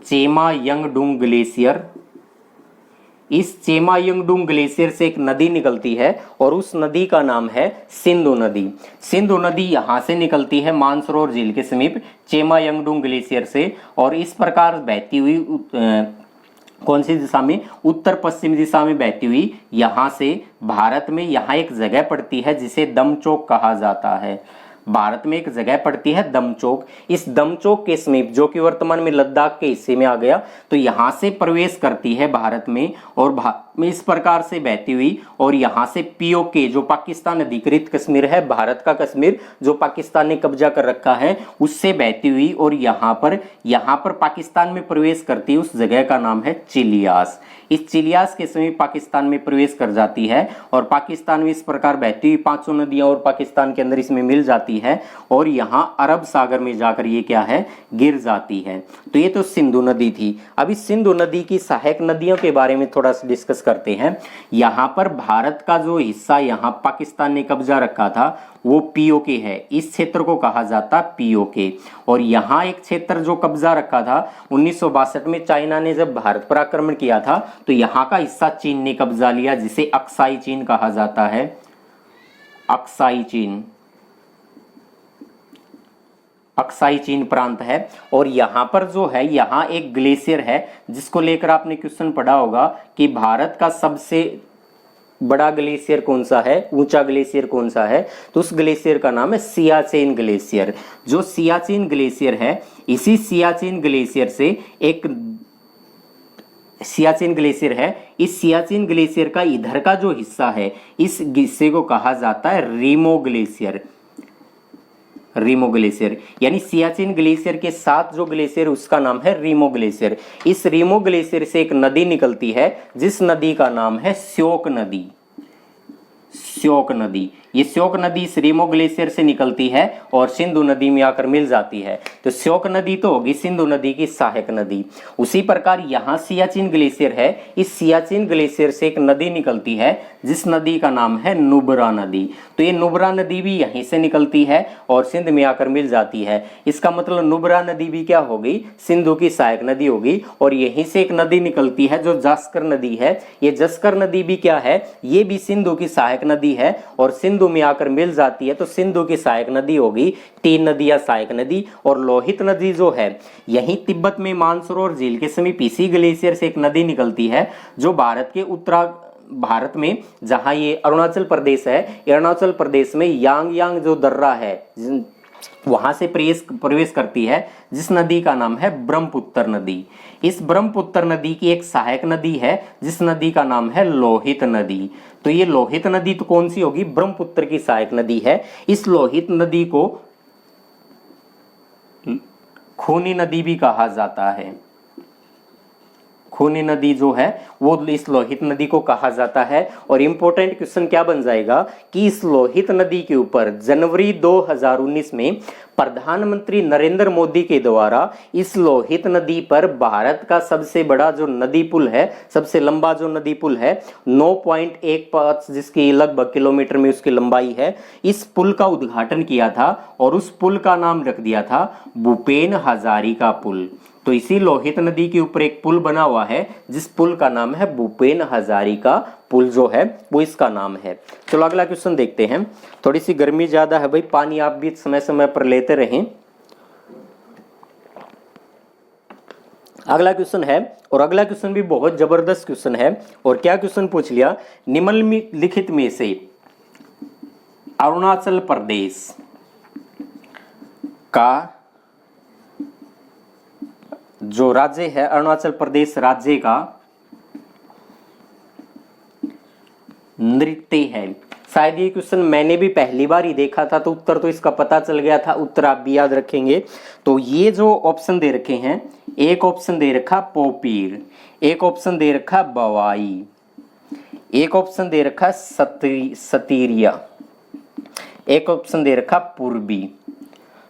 चेमायंगडुंग ग्लेशियर। इस चेमायंगडुंग ग्लेशियर से एक नदी निकलती है और उस नदी का नाम है सिंधु नदी। सिंधु नदी यहां से निकलती है मानसरोवर झील के समीप चेमायंगडुंग ग्लेशियर से, और इस प्रकार बहती हुई कौन सी दिशा में, उत्तर पश्चिम दिशा में बहती हुई यहां से भारत में यहां एक जगह पड़ती है जिसे दमचौक कहा जाता है। भारत में एक जगह पड़ती है दमचौक। इस दमचौक के समीप, जो कि वर्तमान में लद्दाख के हिस्से में आ गया, तो यहां से प्रवेश करती है भारत में और भारत में इस प्रकार से बहती हुई, और यहां से POK जो पाकिस्तान अधिकृत कश्मीर है, भारत का कश्मीर जो पाकिस्तान ने कब्जा कर रखा है, उससे बहती हुई और यहां पर पाकिस्तान में प्रवेश करती है। उस जगह का नाम है चिलियास। इस चिलियास के समीप पाकिस्तान में प्रवेश कर जाती है और पाकिस्तान में इस प्रकार बहती हुई पांचों नदियां और पाकिस्तान के अंदर इसमें मिल जाती है और यहां अरब सागर में जाकर ये क्या है, गिर जाती है। तो ये तो सिंधु नदी थी। अब इस सिंधु नदी की सहायक नदियों के बारे में थोड़ा सा डिस्कस करते हैं। यहाँ पर भारत का जो हिस्सा यहाँ पाकिस्तान ने कब्जा रखा था वो पीओके है, इस क्षेत्र को कहा जाता पीओके। और यहाँ एक क्षेत्र जो कब्जा रखा था 1962 में चाइना ने जब भारत पर आक्रमण किया था तो यहाँ का हिस्सा चीन ने कब्जा लिया, जिसे अक्साई चीन कहा जाता है, अक्साई चीन, अक्साई चीन प्रांत है। और यहाँ पर जो है यहाँ एक ग्लेशियर है जिसको लेकर आपने क्वेश्चन पढ़ा होगा कि भारत का सबसे बड़ा ग्लेशियर कौन सा है, ऊंचा ग्लेशियर कौन सा है, तो उस ग्लेशियर का नाम है सियाचिन ग्लेशियर। जो सियाचिन ग्लेशियर है, इसी सियाचिन ग्लेशियर से एक सियाचिन ग्लेशियर है, इस सियाचिन ग्लेशियर का इधर का जो हिस्सा है इस हिस्से को कहा जाता है रीमो ग्लेशियर, रीमो ग्लेशियर। यानी सियाचिन ग्लेशियर के साथ जो ग्लेशियर उसका नाम है रीमो ग्लेशियर। इस रीमो ग्लेशियर से एक नदी निकलती है जिस नदी का नाम है श्योक नदी, श्योक नदी। ये श्योक नदी इस रीमो ग्लेशियर से निकलती है और सिंधु नदी में आकर मिल जाती है। तो श्योक नदी तो होगी सिंधु नदी की सहायक नदी। उसी प्रकार यहाँ सियाचिन ग्लेशियर है, इस सियाचिन ग्लेशियर से एक नदी निकलती है जिस नदी का नाम है नुब्रा नदी। तो ये नुब्रा नदी भी यहीं से निकलती है और सिंध में आकर मिल जाती है। इसका मतलब नुब्रा नदी भी क्या होगी, सिंधु की सहायक नदी होगी। और यहीं से एक नदी निकलती है जो जस्कर नदी है। ये जस्कर नदी भी क्या है, ये भी सिंधु की सहायक नदी है और सिंधु में आकर मिल जाती है। तो सिंधु की सहायक नदी होगी, 3 नदियां सहायक नदी। और लोहित नदी जो है यहीं तिब्बत में मानसरोवर झील के समीप इसी ग्लेशियर से एक नदी निकलती है जो भारत में जहां ये अरुणाचल प्रदेश है, अरुणाचल प्रदेश में यांग जो दर्रा है वहां से प्रवेश करती है, जिस नदी का नाम है ब्रह्मपुत्र नदी। इस ब्रह्मपुत्र नदी की एक सहायक नदी है जिस नदी का नाम है लोहित नदी। तो ये लोहित नदी तो कौन सी होगी, ब्रह्मपुत्र की सहायक नदी है। इस लोहित नदी को खूनी नदी भी कहा जाता है, खूनी नदी जो है वो इस लोहित नदी को कहा जाता है। और इंपॉर्टेंट क्वेश्चन क्या बन जाएगा कि इस लोहित नदी के ऊपर जनवरी 2019 में प्रधानमंत्री नरेंद्र मोदी के द्वारा इस लोहित नदी पर भारत का सबसे बड़ा जो नदी पुल है, सबसे लंबा जो नदी पुल है 9.15 जिसकी लगभग किलोमीटर में उसकी लंबाई है, इस पुल का उद्घाटन किया था और उस पुल का नाम रख दिया था भूपेन हजारिका पुल। तो इसी लोहित नदी के ऊपर एक पुल बना हुआ है जिस पुल का नाम है भूपेन हजारिका पुल जो है वो इसका नाम है। चलो अगला क्वेश्चन देखते हैं। थोड़ी सी गर्मी ज्यादा है भाई, पानी आप भी समय समय पर लेते रहें। अगला क्वेश्चन है और अगला क्वेश्चन भी बहुत जबरदस्त क्वेश्चन है। और क्या क्वेश्चन पूछ लिया, निम्नलिखित में से अरुणाचल प्रदेश का जो राज्य है, अरुणाचल प्रदेश राज्य का नृत्य है। शायद ये क्वेश्चन मैंने भी पहली बार ही देखा था तो उत्तर तो इसका पता चल गया था, उत्तर आप भी याद रखेंगे। तो ये जो ऑप्शन दे रखे हैं, एक ऑप्शन दे रखा पोपीर, एक ऑप्शन दे रखा बवाई, एक ऑप्शन दे रखा सतीरिया, एक ऑप्शन दे रखा पूर्वी।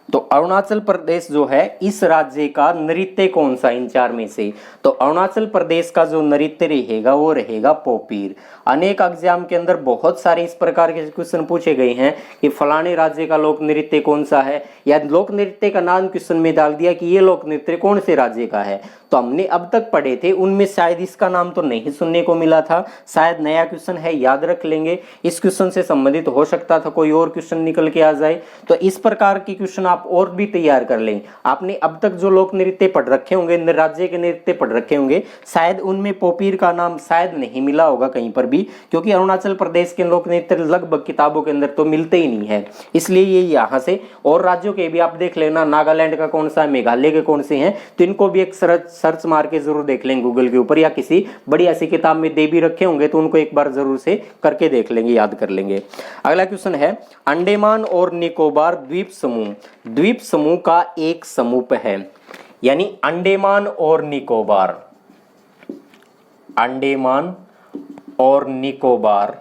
तो अरुणाचल प्रदेश जो है इस राज्य का नृत्य कौन सा इन चार में से, तो अरुणाचल प्रदेश का जो नृत्य रहेगा वो रहेगा पोपीर। अनेक एग्जाम के अंदर बहुत सारे इस प्रकार के क्वेश्चन पूछे गए हैं कि फलाने राज्य का लोक नृत्य कौन सा है, या लोक नृत्य का नाम क्वेश्चन में डाल दिया कि ये लोक नृत्य कौन से राज्य का है। तो हमने अब तक पढ़े थे उनमें शायद इसका नाम तो नहीं सुनने को मिला था, शायद नया क्वेश्चन है, याद रख लेंगे। इस क्वेश्चन से संबंधित हो सकता था कोई और क्वेश्चन निकल के आ जाए, तो इस प्रकार के क्वेश्चन आप और भी तैयार कर लें। आपने अब तक जो लोक नृत्य पढ़ रखे होंगे, राज्य के नृत्य पढ़ रखे होंगे, शायद उनमें पोपीर का नाम शायद नहीं मिला होगा कहीं पर भी, क्योंकि अरुणाचल प्रदेश के लोक नृत्य लगभग किताबों के अंदर तो मिलते ही नहीं है, इसलिए ये यहाँ से। और राज्यों के भी आप देख लेना, नागालैंड का कौन सा है, मेघालय के कौन से हैं, तो इनको भी एक सर्च मार के जरूर देख लेंगे गूगल के ऊपर, या किसी बड़ी ऐसी किताब में दे भी रखे होंगे तो उनको एक बार जरूर से करके देख लेंगे, याद कर लेंगे। अगला क्वेश्चन है, अंडमान और निकोबार द्वीप समूह का एक समूह है, यानी अंडमान और निकोबार, अंडमान और निकोबार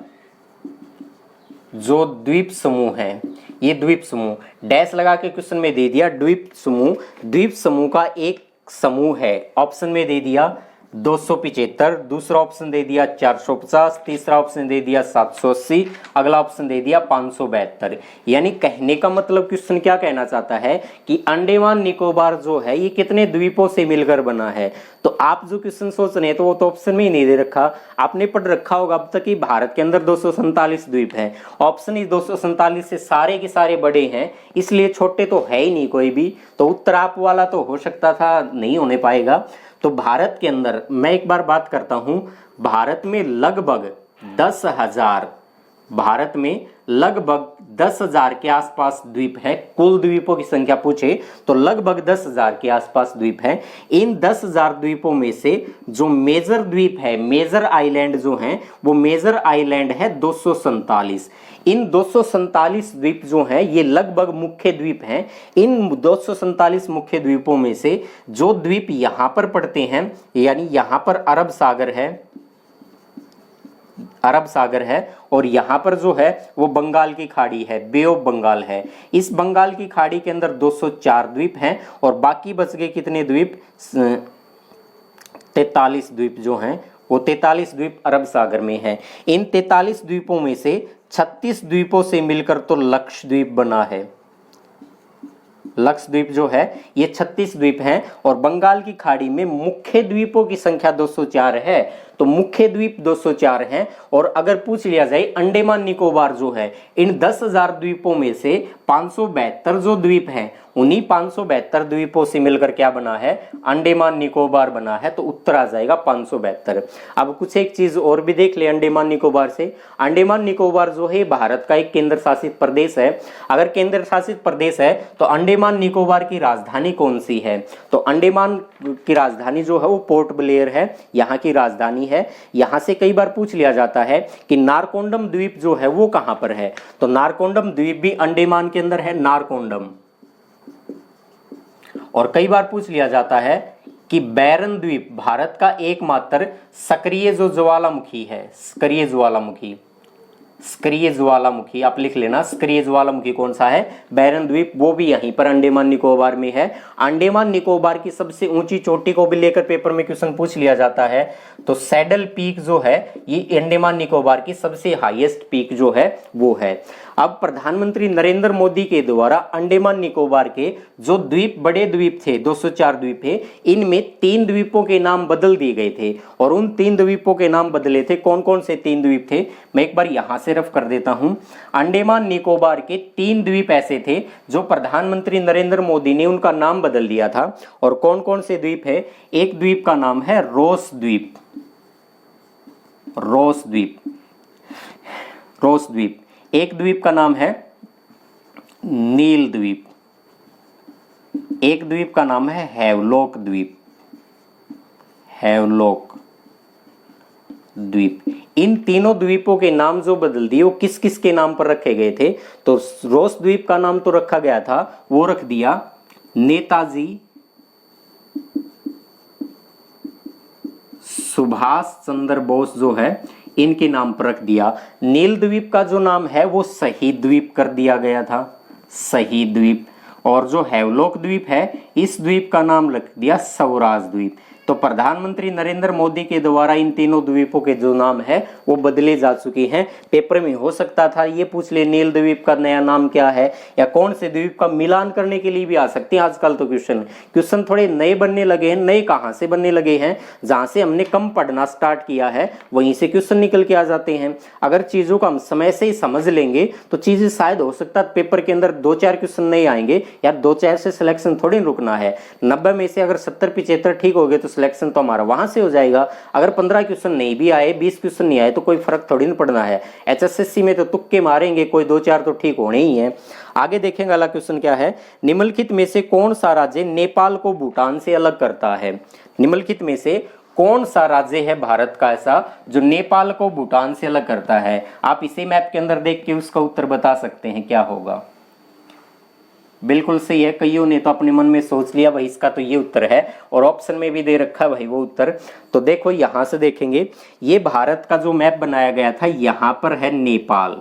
जो द्वीप समूह है, ये द्वीप समूह डैश लगा के क्वेश्चन में दे दिया, द्वीप समूह का एक समूह है। ऑप्शन में दे दिया 275, दूसरा ऑप्शन दे दिया 450, तीसरा ऑप्शन दे दिया 780, अगला ऑप्शन दे दिया 572। यानी कहने का मतलब क्वेश्चन क्या कहना चाहता है कि अंडमान निकोबार जो है ये कितने द्वीपों से मिलकर बना है। तो आप जो क्वेश्चन सोच रहे हैं तो वो तो ऑप्शन में ही नहीं दे रखा। आपने पढ़ रखा होगा अब तक कि भारत के अंदर 247 द्वीप हैं। ऑप्शन इस 247 से सारे के सारे बड़े हैं, इसलिए छोटे तो है ही नहीं कोई भी। तो उत्तर आप वाला तो हो सकता था, नहीं होने पाएगा। तो भारत के अंदर मैं एक बार बात करता हूं, भारत में लगभग 10,000, भारत में लगभग 10,000 के आसपास द्वीप है। कुल द्वीपों की संख्या पूछे तो लगभग 10,000 के आसपास द्वीप है। इन 10,000 द्वीपों में से जो मेजर द्वीप है, मेजर आइलैंड जो हैं, वो मेजर आइलैंड है 247। इन 247 द्वीप जो हैं ये लगभग मुख्य द्वीप हैं। इन 247 मुख्य द्वीपों में से जो द्वीप यहां पर पड़ते हैं, यानी यहां पर अरब सागर है, अरब सागर है, और यहां पर जो है वो बंगाल की खाड़ी है, बे ऑफ बंगाल है। इस बंगाल की खाड़ी के अंदर 204 द्वीप हैं और बाकी बच गए कितने द्वीप, 43 द्वीप जो हैं वो 43 द्वीप अरब सागर में है। इन 43 द्वीपों में से 36 द्वीपों से मिलकर तो लक्षद्वीप बना है। लक्षद्वीप जो है ये 36 द्वीप हैं और बंगाल की खाड़ी में मुख्य द्वीपों की संख्या 204 है। तो मुख्य द्वीप 204 हैं। और अगर पूछ लिया जाए अंडमान निकोबार जो है, इन 10,000 द्वीपों में से 572 जो द्वीप हैं, उन्हीं 572 द्वीपों से मिलकर क्या बना है, अंडमान निकोबार बना है। तो उत्तर आ जाएगा 572। अब कुछ एक चीज और भी देख ले अंडमान निकोबार से। अंडमान निकोबार जो है भारत का एक केंद्र शासित प्रदेश है। अगर केंद्र शासित प्रदेश है तो अंडमान निकोबार की राजधानी कौन सी है, तो अंडमान की राजधानी जो है वो पोर्ट ब्लेयर है, यहाँ की राजधानी है। यहां से कई बार पूछ लिया जाता है कि नारकोंडम द्वीप जो है वो कहां पर है, तो नारकोंडम द्वीप भी अंडमान के अंदर है, नारकोंडम। और कई बार पूछ लिया जाता है कि बैरन द्वीप भारत का एकमात्र सक्रिय जो ज्वालामुखी है, सक्रिय ज्वालामुखी, सक्रिय ज्वालामुखी आप लिख लेना, सक्रिय ज्वालामुखी कौन सा है, बैरन द्वीप, वो भी यहीं पर अंडमान निकोबार में है। अंडमान निकोबार की सबसे ऊंची चोटी को भी लेकर पेपर में क्वेश्चन पूछ लिया जाता है। तो सैडल पीक जो है ये अंडमान निकोबार की सबसे हाईएस्ट पीक जो है वो है। अब प्रधानमंत्री नरेंद्र मोदी के द्वारा अंडमान निकोबार के जो द्वीप, बड़े द्वीप थे, 204 द्वीप थे, इनमें 3 द्वीपों के नाम बदल दिए गए थे। और उन 3 द्वीपों के नाम बदले थे, कौन कौन से 3 द्वीप थे, मैं एक बार यहां से रफ कर देता हूं। अंडमान निकोबार के 3 द्वीप ऐसे थे जो प्रधानमंत्री नरेंद्र मोदी ने उनका नाम बदल दिया था। और कौन कौन से द्वीप है, एक द्वीप का नाम है रोस द्वीप, रोस द्वीप, रोस द्वीप। एक द्वीप का नाम है नील द्वीप, एक द्वीप का नाम है हैवलॉक द्वीप, हैवलॉक द्वीप। इन तीनों द्वीपों के नाम जो बदल दिए वो किस किस के नाम पर रखे गए थे, तो रोस द्वीप का नाम तो रखा गया था, वो रख दिया नेताजी सुभाष चंद्र बोस जो है इनके नाम पर रख दिया। नील द्वीप का जो नाम है वो शहीद द्वीप कर दिया गया था, शहीद द्वीप। और जो हैवलॉक द्वीप है इस द्वीप का नाम रख दिया स्वराज द्वीप। तो प्रधानमंत्री नरेंद्र मोदी के द्वारा इन तीनों द्वीपों के जो नाम है वो बदले जा चुके हैं। पेपर में हो सकता था ये पूछ ले नील द्वीप का नया नाम क्या है, या कौन से द्वीप का मिलान करने के लिए भी आ सकते हैं। आजकल तो क्वेश्चन थोड़े नए बनने लगे हैं। नए कहाँ से बनने लगे हैं, जहां से हमने कम पढ़ना स्टार्ट किया है वहीं से क्वेश्चन निकल के आ जाते हैं। अगर चीजों को हम समय से ही समझ लेंगे तो चीजें शायद हो सकता है पेपर के अंदर 2-4 क्वेश्चन नहीं आएंगे। यार 2-4 से सिलेक्शन थोड़ी रुकना है। 90 में से अगर 70-75 ठीक हो गए तो सिलेक्शन तो हमारा वहां से हो जाएगा। अगर 15 क्वेश्चन नहीं भी आए, 20 क्वेश्चन नहीं आए तो कोई फर्क थोड़ी नहीं पड़ना है। एचएसएससी में तो तुक्के मारेंगे, कोई 2-4 तो ठीक होने ही है। आगे देखेंगे अगला क्वेश्चन क्या है, निम्नलिखित में से कौन सा राज्य नेपाल को भूटान से अलग करता है। निम्नलिखित में से कौन सा राज्य है भारत का ऐसा जो नेपाल को भूटान से अलग करता है। आप इसे मैप के अंदर देख के उसका उत्तर बता सकते हैं क्या होगा। बिल्कुल सही है, कईयों ने तो अपने मन में सोच लिया भाई इसका तो ये उत्तर है, और ऑप्शन में भी दे रखा है भाई वो उत्तर। तो देखो यहां से देखेंगे, ये भारत का जो मैप बनाया गया था, यहां पर है नेपाल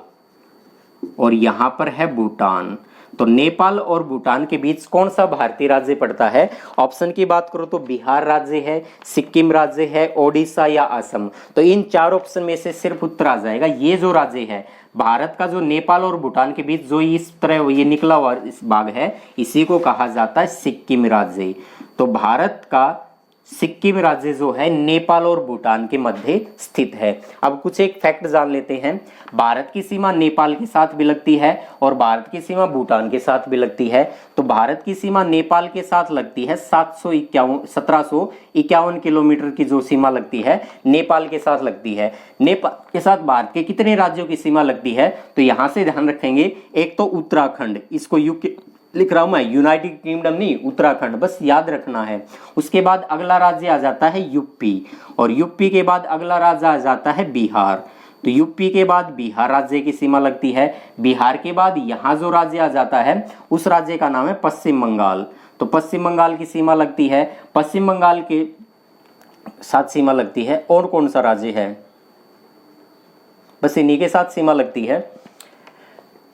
और यहां पर है भूटान। तो नेपाल और भूटान के बीच कौन सा भारतीय राज्य पड़ता है? ऑप्शन की बात करो तो बिहार राज्य है, सिक्किम राज्य है, ओडिशा या असम। तो इन चार ऑप्शन में से सिर्फ उत्तर आ जाएगा ये जो राज्य है भारत का, जो नेपाल और भूटान के बीच जो इस तरह ये निकला हुआ इस भाग है, इसी को कहा जाता है सिक्किम राज्य। तो भारत का सिक्किम राज्य जो है नेपाल और भूटान के मध्य स्थित है। अब कुछ एक फैक्ट जान लेते हैं। भारत की सीमा नेपाल के साथ भी लगती है और भारत की सीमा भूटान के साथ भी लगती है। तो भारत की सीमा नेपाल के साथ लगती है 1751 किलोमीटर की जो सीमा लगती है नेपाल के साथ लगती है। नेपाल के साथ भारत के कितने राज्यों की सीमा लगती है? तो यहां से ध्यान रखेंगे, एक तो उत्तराखंड, इसको यूके लिख रहा हूं मैं, यूनाइटेड किंगडम नहीं, उत्तराखंड, बस याद रखना है। उसके बाद अगला राज्य आ जाता है यूपी, और यूपी के बाद अगला राज्य आ जाता है बिहार। तो यूपी के बाद बिहार राज्य की सीमा लगती है। बिहार के बाद यहाँ जो राज्य आ जाता है उस राज्य का नाम है पश्चिम बंगाल। तो पश्चिम बंगाल की सीमा लगती है। पश्चिम बंगाल के साथ सीमा लगती है और कौन सा राज्य है? बस इन्हीं के साथ सीमा लगती है,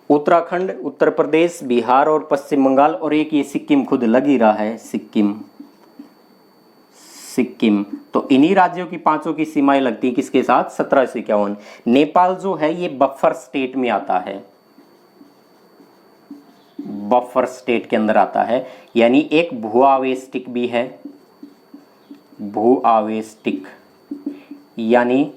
उत्तराखंड, उत्तर प्रदेश, बिहार और पश्चिम बंगाल, और एक ये सिक्किम खुद लग ही रहा है, सिक्किम। तो इन्हीं राज्यों की पांचों की सीमाएं लगती हैं किसके साथ? 1751। नेपाल जो है ये बफर स्टेट में आता है, बफर स्टेट के अंदर आता है, यानी एक भू आवेष्टिक भी है, भू आवेष्टिक यानी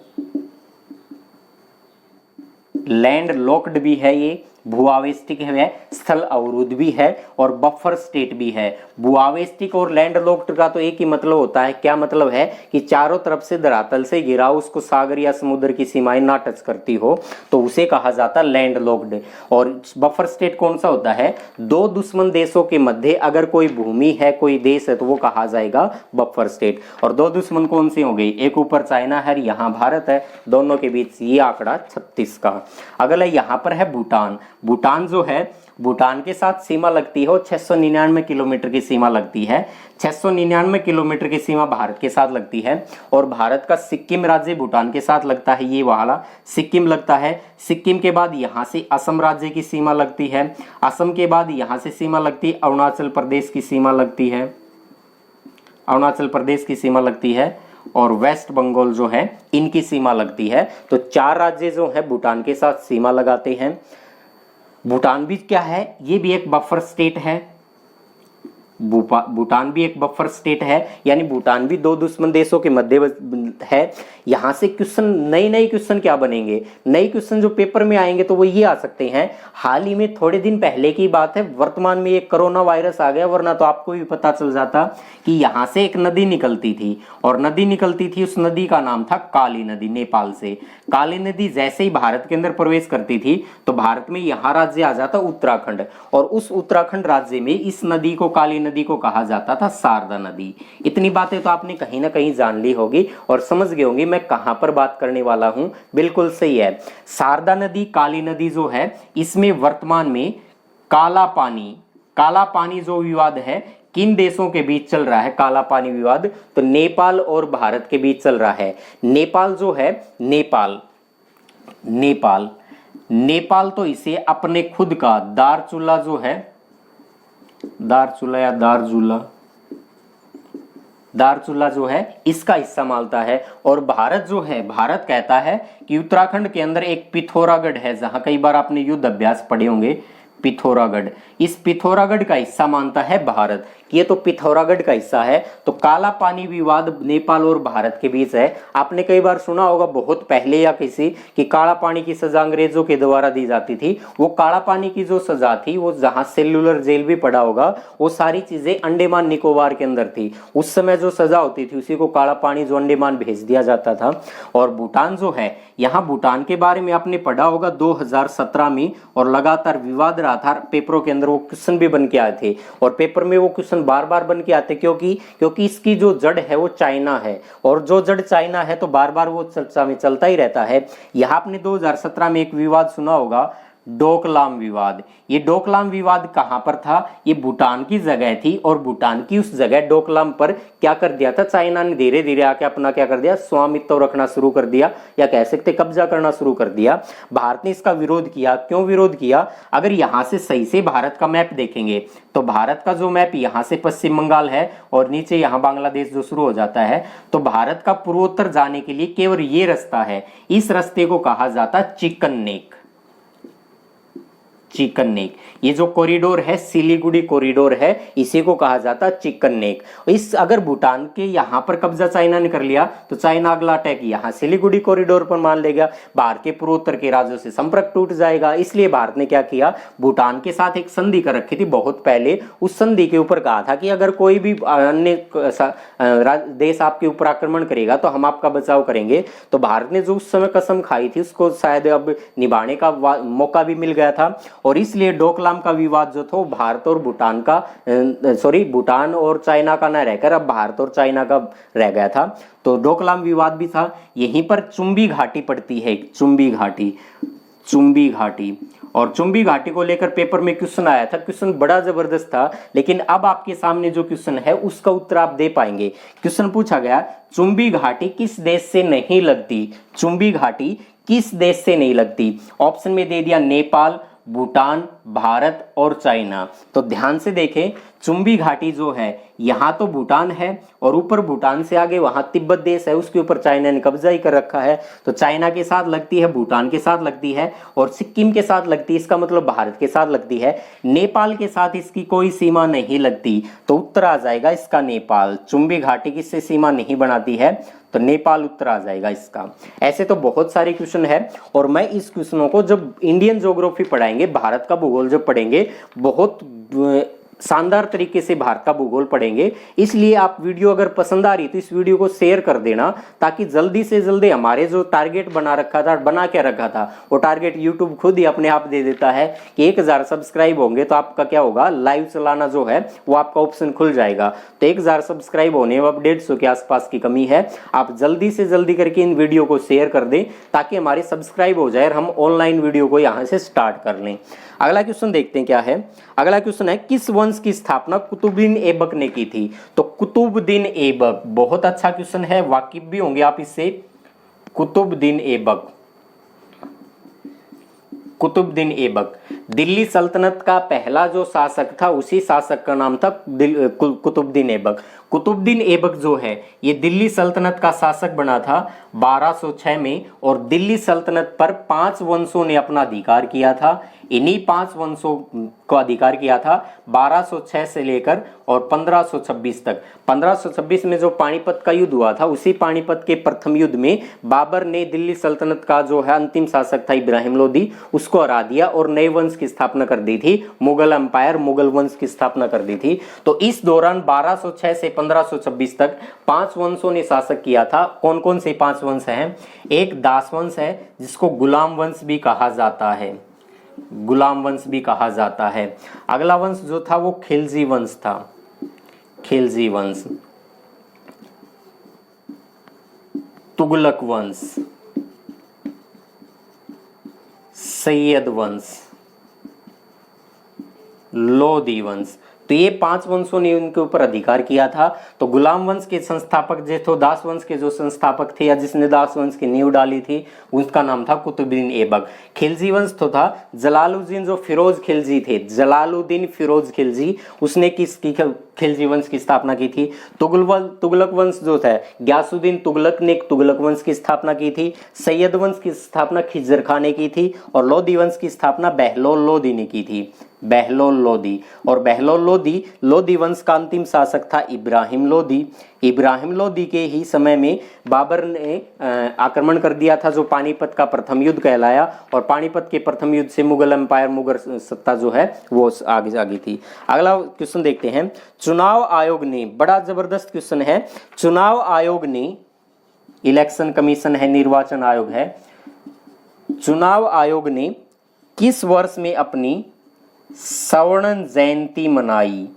लैंड लॉक्ड भी है, ये भू आवेष्टिक है, स्थल अवरुद्ध भी है और बफर स्टेट भी है। भू आवेष्टिक और लैंड लॉक्ड का तो एक ही मतलब होता है, क्या मतलब है कि चारों तरफ से धरातल से घिरा उसको सागर या समुद्र की सीमाएं ना टच करती हो, तो उसे कहा जाता है लैंड लॉक्ड। और बफर स्टेट कौन सा होता है? दो दुश्मन देशों के मध्य अगर कोई भूमि है, कोई देश है, तो वो कहा जाएगा बफर स्टेट। और दो दुश्मन कौन सी हो गई? एक ऊपर चाइना है, यहाँ भारत है, दोनों के बीच ये आंकड़ा 36 का। अगला यहाँ पर है भूटान। भूटान जो है, भूटान के साथ सीमा लगती है, 699 किलोमीटर की सीमा लगती है। 699 किलोमीटर की सीमा भारत के साथ लगती है। और भारत का सिक्किम राज्य भूटान के साथ लगता है, ये वाला सिक्किम लगता है। सिक्किम के बाद यहाँ से असम राज्य की सीमा लगती है। असम के बाद यहाँ से सीमा लगती है, अरुणाचल प्रदेश की सीमा लगती है, अरुणाचल प्रदेश की सीमा लगती है। और वेस्ट बंगाल जो है इनकी सीमा लगती है। तो चार राज्य जो है भूटान के साथ सीमा लगाते हैं। भूटान भी क्या है? ये भी एक बफर स्टेट है, भूटान भी एक बफर स्टेट है, यानी भूटान भी दो दुश्मन देशों के मध्य है। यहाँ से क्वेश्चन, नए क्वेश्चन क्या बनेंगे? नए क्वेश्चन जो पेपर में आएंगे तो वो ये आ सकते हैं। हाल ही में थोड़े दिन पहले की बात है, वर्तमान में ये कोरोना वायरस आ गया, वरना तो आपको भी पता चल जाता कि यहाँ से एक नदी निकलती थी, और नदी निकलती थी, उस नदी का नाम था काली नदी। नेपाल से काली नदी जैसे ही भारत के अंदर प्रवेश करती थी तो भारत में यहाँ राज्य आ जाता उत्तराखंड, और उस उत्तराखंड राज्य में इस नदी को, काली नदी को कहा जाता था शारदा नदी। इतनी बातें तो आपने कहीं ना कहीं जान ली होगी और समझ गए होंगे मैं कहां पर बात करने वाला हूं। बिल्कुल सही है, शारदा नदी, काली नदी जो है, इसमें वर्तमान में काला पानी जो विवाद है किन देशों के बीच चल रहा है? काला पानी विवाद तो नेपाल और भारत के बीच चल रहा है। नेपाल जो है, नेपाल तो इसे अपने खुद का दारचूला जो है, दारचूला या दारचूला जो है इसका हिस्सा मानता है। और भारत जो है, भारत कहता है कि उत्तराखंड के अंदर एक पिथौरागढ़ है, जहां कई बार आपने युद्ध अभ्यास पढ़े होंगे, पिथौरागढ़, इस पिथौरागढ़ का हिस्सा मानता है भारत, कि ये तो पिथौरागढ़ का हिस्सा है। तो काला पानी विवाद नेपाल और भारत के बीच है। आपने कई बार सुना होगा बहुत पहले या किसी कि काला पानी की सजा अंग्रेजों के द्वारा दी जाती थी। वो काला पानी की जो सजा थी, वो जहां सेल्युलर जेल भी पड़ा होगा, वो सारी चीजें अंडमान निकोबार के अंदर थी। उस समय जो सजा होती थी उसी को काला पानी जो अंडमान भेज दिया जाता था। और भूटान जो है, यहाँ भूटान के बारे में आपने पढ़ा होगा 2017 में, और लगातार विवाद रहा था, पेपरों के अंदर वो क्वेश्चन भी बन के आए थे, और पेपर में वो क्वेश्चन बार बार बन के आते, क्योंकि इसकी जो जड़ है वो चाइना है, और जो जड़ चाइना है तो बार बार वो चर्चा में चलता ही रहता है। यहाँ आपने 2017 में एक विवाद सुना होगा, डोकलाम विवाद। ये डोकलाम विवाद कहां पर था? ये भूटान की जगह थी और भूटान की उस जगह डोकलाम पर क्या कर दिया था, चाइना ने धीरे धीरे आके अपना क्या कर दिया, स्वामित्व रखना शुरू कर दिया, या कह सकते कब्जा करना शुरू कर दिया। भारत ने इसका विरोध किया। क्यों विरोध किया? अगर यहां से सही से भारत का मैप देखेंगे तो भारत का जो मैप यहां से पश्चिम बंगाल है और नीचे यहां बांग्लादेश जो शुरू हो जाता है, तो भारत का पूर्वोत्तर जाने के लिए केवल ये रास्ता है। इस रास्ते को कहा जाता चिकन नेक। चिकन नेक, ये जो कॉरिडोर है सिलीगुड़ी कॉरिडोर है, इसी को कहा जाता चिकन नेक। इस अगर भूटान के यहां पर कब्जा चाइना ने कर लिया तो चाइना अगला अटैक यहां सिलीगुड़ी कॉरिडोर पर मान लेगा, भारत के पूर्वोत्तर के राज्यों से संपर्क टूट जाएगा। इसलिए भारत ने क्या किया, भूटान के साथ एक संधि कर रखी थी बहुत पहले। उस संधि के ऊपर कहा था कि अगर कोई भी अन्य देश आपके ऊपर आक्रमण करेगा तो हम आपका बचाव करेंगे। तो भारत ने जो उस समय कसम खाई थी उसको शायद अब निभाने का मौका भी मिल गया था, और इसलिए डोकलाम का विवाद जो था वो भारत और भूटान का भूटान और चाइना का न रहकर अब भारत और चाइना का रह गया था। तो डोकलाम विवाद भी था। यहीं पर चुंबी घाटी पड़ती है, चुंबी घाटी, चुंबी घाटी। और चुंबी घाटी को लेकर पेपर में क्वेश्चन आया था, क्वेश्चन बड़ा जबरदस्त था, लेकिन अब आपके सामने जो क्वेश्चन है उसका उत्तर आप दे पाएंगे। क्वेश्चन पूछा गया, चुंबी घाटी किस देश से नहीं लगती? चुंबी घाटी किस देश से नहीं लगती? ऑप्शन में दे दिया नेपाल, भूटान, भारत और चाइना। तो ध्यान से देखें, चुंबी घाटी जो है यहां तो भूटान है और ऊपर भूटान से आगे वहां तिब्बत देश है, उसके ऊपर चाइना ने कब्जा ही कर रखा है। तो चाइना के साथ लगती है, भूटान के साथ लगती है और सिक्किम के साथ लगती है, इसका मतलब भारत के साथ लगती है। नेपाल के साथ इसकी कोई सीमा नहीं लगती, तो उत्तर आ जाएगा इसका नेपाल। चुंबी घाटी किससे सीमा नहीं बनाती है? तो नेपाल उत्तर आ जाएगा इसका। ऐसे तो बहुत सारे क्वेश्चन है, और मैं इस क्वेश्चनों को जब इंडियन ज्योग्राफी पढ़ाएंगे, भारत का भूगोल जब पढ़ेंगे, बहुत शानदार तरीके से भारत का भूगोल पढ़ेंगे। इसलिए आप वीडियो अगर पसंद आ रही तो इस वीडियो को शेयर कर देना, ताकि जल्दी से जल्दी हमारे जो टारगेट बना रखा था, बना क्या रखा था, वो टारगेट यूट्यूब खुद ही अपने आप दे देता है कि 1000 सब्सक्राइब होंगे तो आपका क्या होगा, लाइव चलाना जो है वो आपका ऑप्शन खुल जाएगा। तो 1000 सब्सक्राइब होने में अब 150 के आसपास की कमी है। आप जल्दी से जल्दी करके इन वीडियो को शेयर कर दें ताकि हमारे सब्सक्राइब हो जाए और हम ऑनलाइन वीडियो को यहाँ से स्टार्ट कर लें। अगला क्वेश्चन देखते हैं क्या है। अगला क्वेश्चन है, किस वंश की स्थापना कुतुबुद्दीन ऐबक ने की थी? तो कुतुबुद्दीन ऐबक बहुत अच्छा क्वेश्चन है, वाकिफ भी होंगे आप इससे। कुतुबुद्दीन ऐबक, कुतुबुद्दीन ऐबक दिल्ली सल्तनत का पहला जो शासक था, उसी शासक का नाम था कुतुबुद्दीन ऐबक। कुतुबुद्दीन ऐबक जो है ये दिल्ली सल्तनत का शासक बना था 1206 में, और दिल्ली सल्तनत पर 5 वंशों ने अपना अधिकार किया था। इन्हीं 5 वंशों को अधिकार किया था 1206 से लेकर और 1526 तक। 1526 में जो पानीपत का युद्ध हुआ था, उसी पानीपत के प्रथम युद्ध में बाबर ने दिल्ली सल्तनत का जो है अंतिम शासक था इब्राहिम लोदी, उसको हरा दिया और नए वंश की स्थापना कर दी थी, मुगल एम्पायर, मुगल वंश की स्थापना कर दी थी। तो इस दौरान 1206 से 1526 तक 5 वंशों ने शासक किया था। कौन कौन से 5 वंश हैं? एक दास वंश है जिसको गुलाम वंश भी कहा जाता है, गुलाम वंश भी कहा जाता है। अगला वंश जो था वो खिलजी वंश था, खिलजी वंश। तुगलक वंश, सैयद वंश, लोधी वंश। तो ये 5 वंशों ने उनके ऊपर अधिकार किया था। तो गुलाम वंश के संस्थापक जो थे, दास वंश के जो संस्थापक थे या जिसने दास वंश की नींव डाली थी, उसका नाम था कुतुबुद्दीन ऐबक। खिलजी वंश तो था जलालुद्दीन, जो फिरोज खिलजी थे, जलालुद्दीन फिरोज खिलजी, उसने किसकी खिलजी वंश की स्थापना की थी। तुगलक वंश जो था गयासुद्दीन तुगलक ने तुगलक वंश की स्थापना की थी। सैयद वंश की स्थापना खिजर खान ने की थी और लोधी वंश की स्थापना बहलोल लोधी ने की थी, बहलोल लोधी। और बहलोल लोधी, लोधी वंश का अंतिम शासक था इब्राहिम लोधी। इब्राहिम लोधी के ही समय में बाबर ने आक्रमण कर दिया था, जो पानीपत का प्रथम युद्ध कहलाया, और पानीपत के प्रथम युद्ध से मुगल एम्पायर, मुगल सत्ता जो है वो आगे थी। अगला क्वेश्चन देखते हैं। चुनाव आयोग ने, बड़ा जबरदस्त क्वेश्चन है, चुनाव आयोग ने, इलेक्शन कमीशन है, निर्वाचन आयोग है, चुनाव आयोग ने किस वर्ष में अपनी स्वर्ण जयंती मनाई?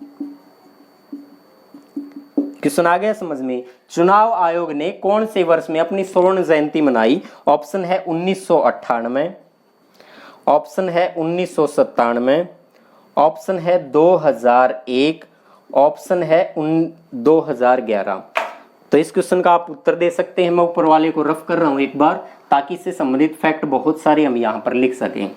क्वेश्चन आ गया समझ में? चुनाव आयोग ने कौन से वर्ष में अपनी स्वर्ण जयंती मनाई? ऑप्शन है 1998, ऑप्शन है 1997, ऑप्शन है 2001, ऑप्शन है 2011। तो इस क्वेश्चन का आप उत्तर दे सकते हैं। मैं ऊपर वाले को रफ कर रहा हूं एक बार, ताकि इससे संबंधित फैक्ट बहुत सारे हम यहां पर लिख सकें।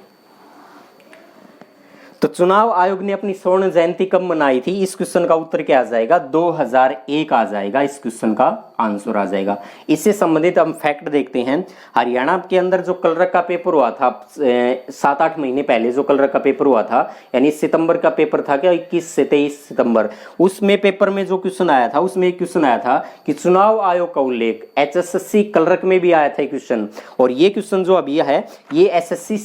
तो चुनाव आयोग ने अपनी स्वर्ण जयंती कब मनाई थी? इस क्वेश्चन का उत्तर क्या आ जाएगा? 2001 आ जाएगा। इस क्वेश्चन का आंसर आ जाएगा। इससे संबंधित हम फैक्ट देखते हैं। हरियाणा के अंदर जो कलरक का पेपर हुआ था 7-8 महीने पहले, जो कलरक का पेपर हुआ था, यानी सितंबर का पेपर था क्या, 21 से 23 सितंबर, उसमें पेपर में जो क्वेश्चन आया था, उसमें एक क्वेश्चन आया था कि चुनाव आयोग का उल्लेख, HSSC कलरक में भी आया था क्वेश्चन। और ये क्वेश्चन जो अभी है ये SSC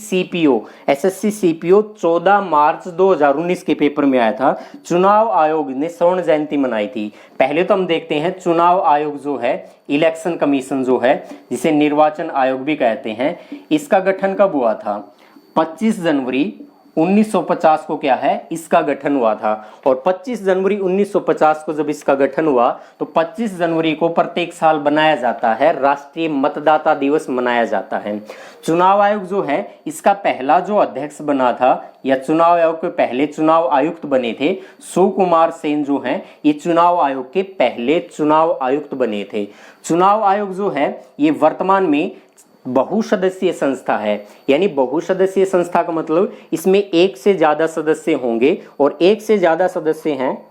CPO 14 मार्च 2019 के पेपर में आया था। चुनाव आयोग ने स्वर्ण जयंती मनाई थी। पहले तो हम देखते हैं चुनाव आयोग जो है, इलेक्शन कमीशन जो है, जिसे निर्वाचन आयोग भी कहते हैं, इसका गठन कब हुआ था? 25 जनवरी 1950 को क्या है, इसका गठन हुआ था। और 25 जनवरी 1950 को जब इसका गठन हुआ तो 25 जनवरी को प्रत्येक साल बनाया जाता है, राष्ट्रीय मतदाता दिवस मनाया जाता है। चुनाव आयोग जो है, इसका पहला जो अध्यक्ष बना था, या चुनाव आयोग के पहले चुनाव आयुक्त बने थे, सुकुमार सेन जो हैं, ये चुनाव आयोग के पहले चुनाव आयुक्त बने थे। चुनाव आयोग जो है ये वर्तमान में बहुसदस्यीय संस्था है। यानी बहुसदस्यीय संस्था का मतलब इसमें एक से ज्यादा सदस्य होंगे, और एक से ज्यादा सदस्य हैं,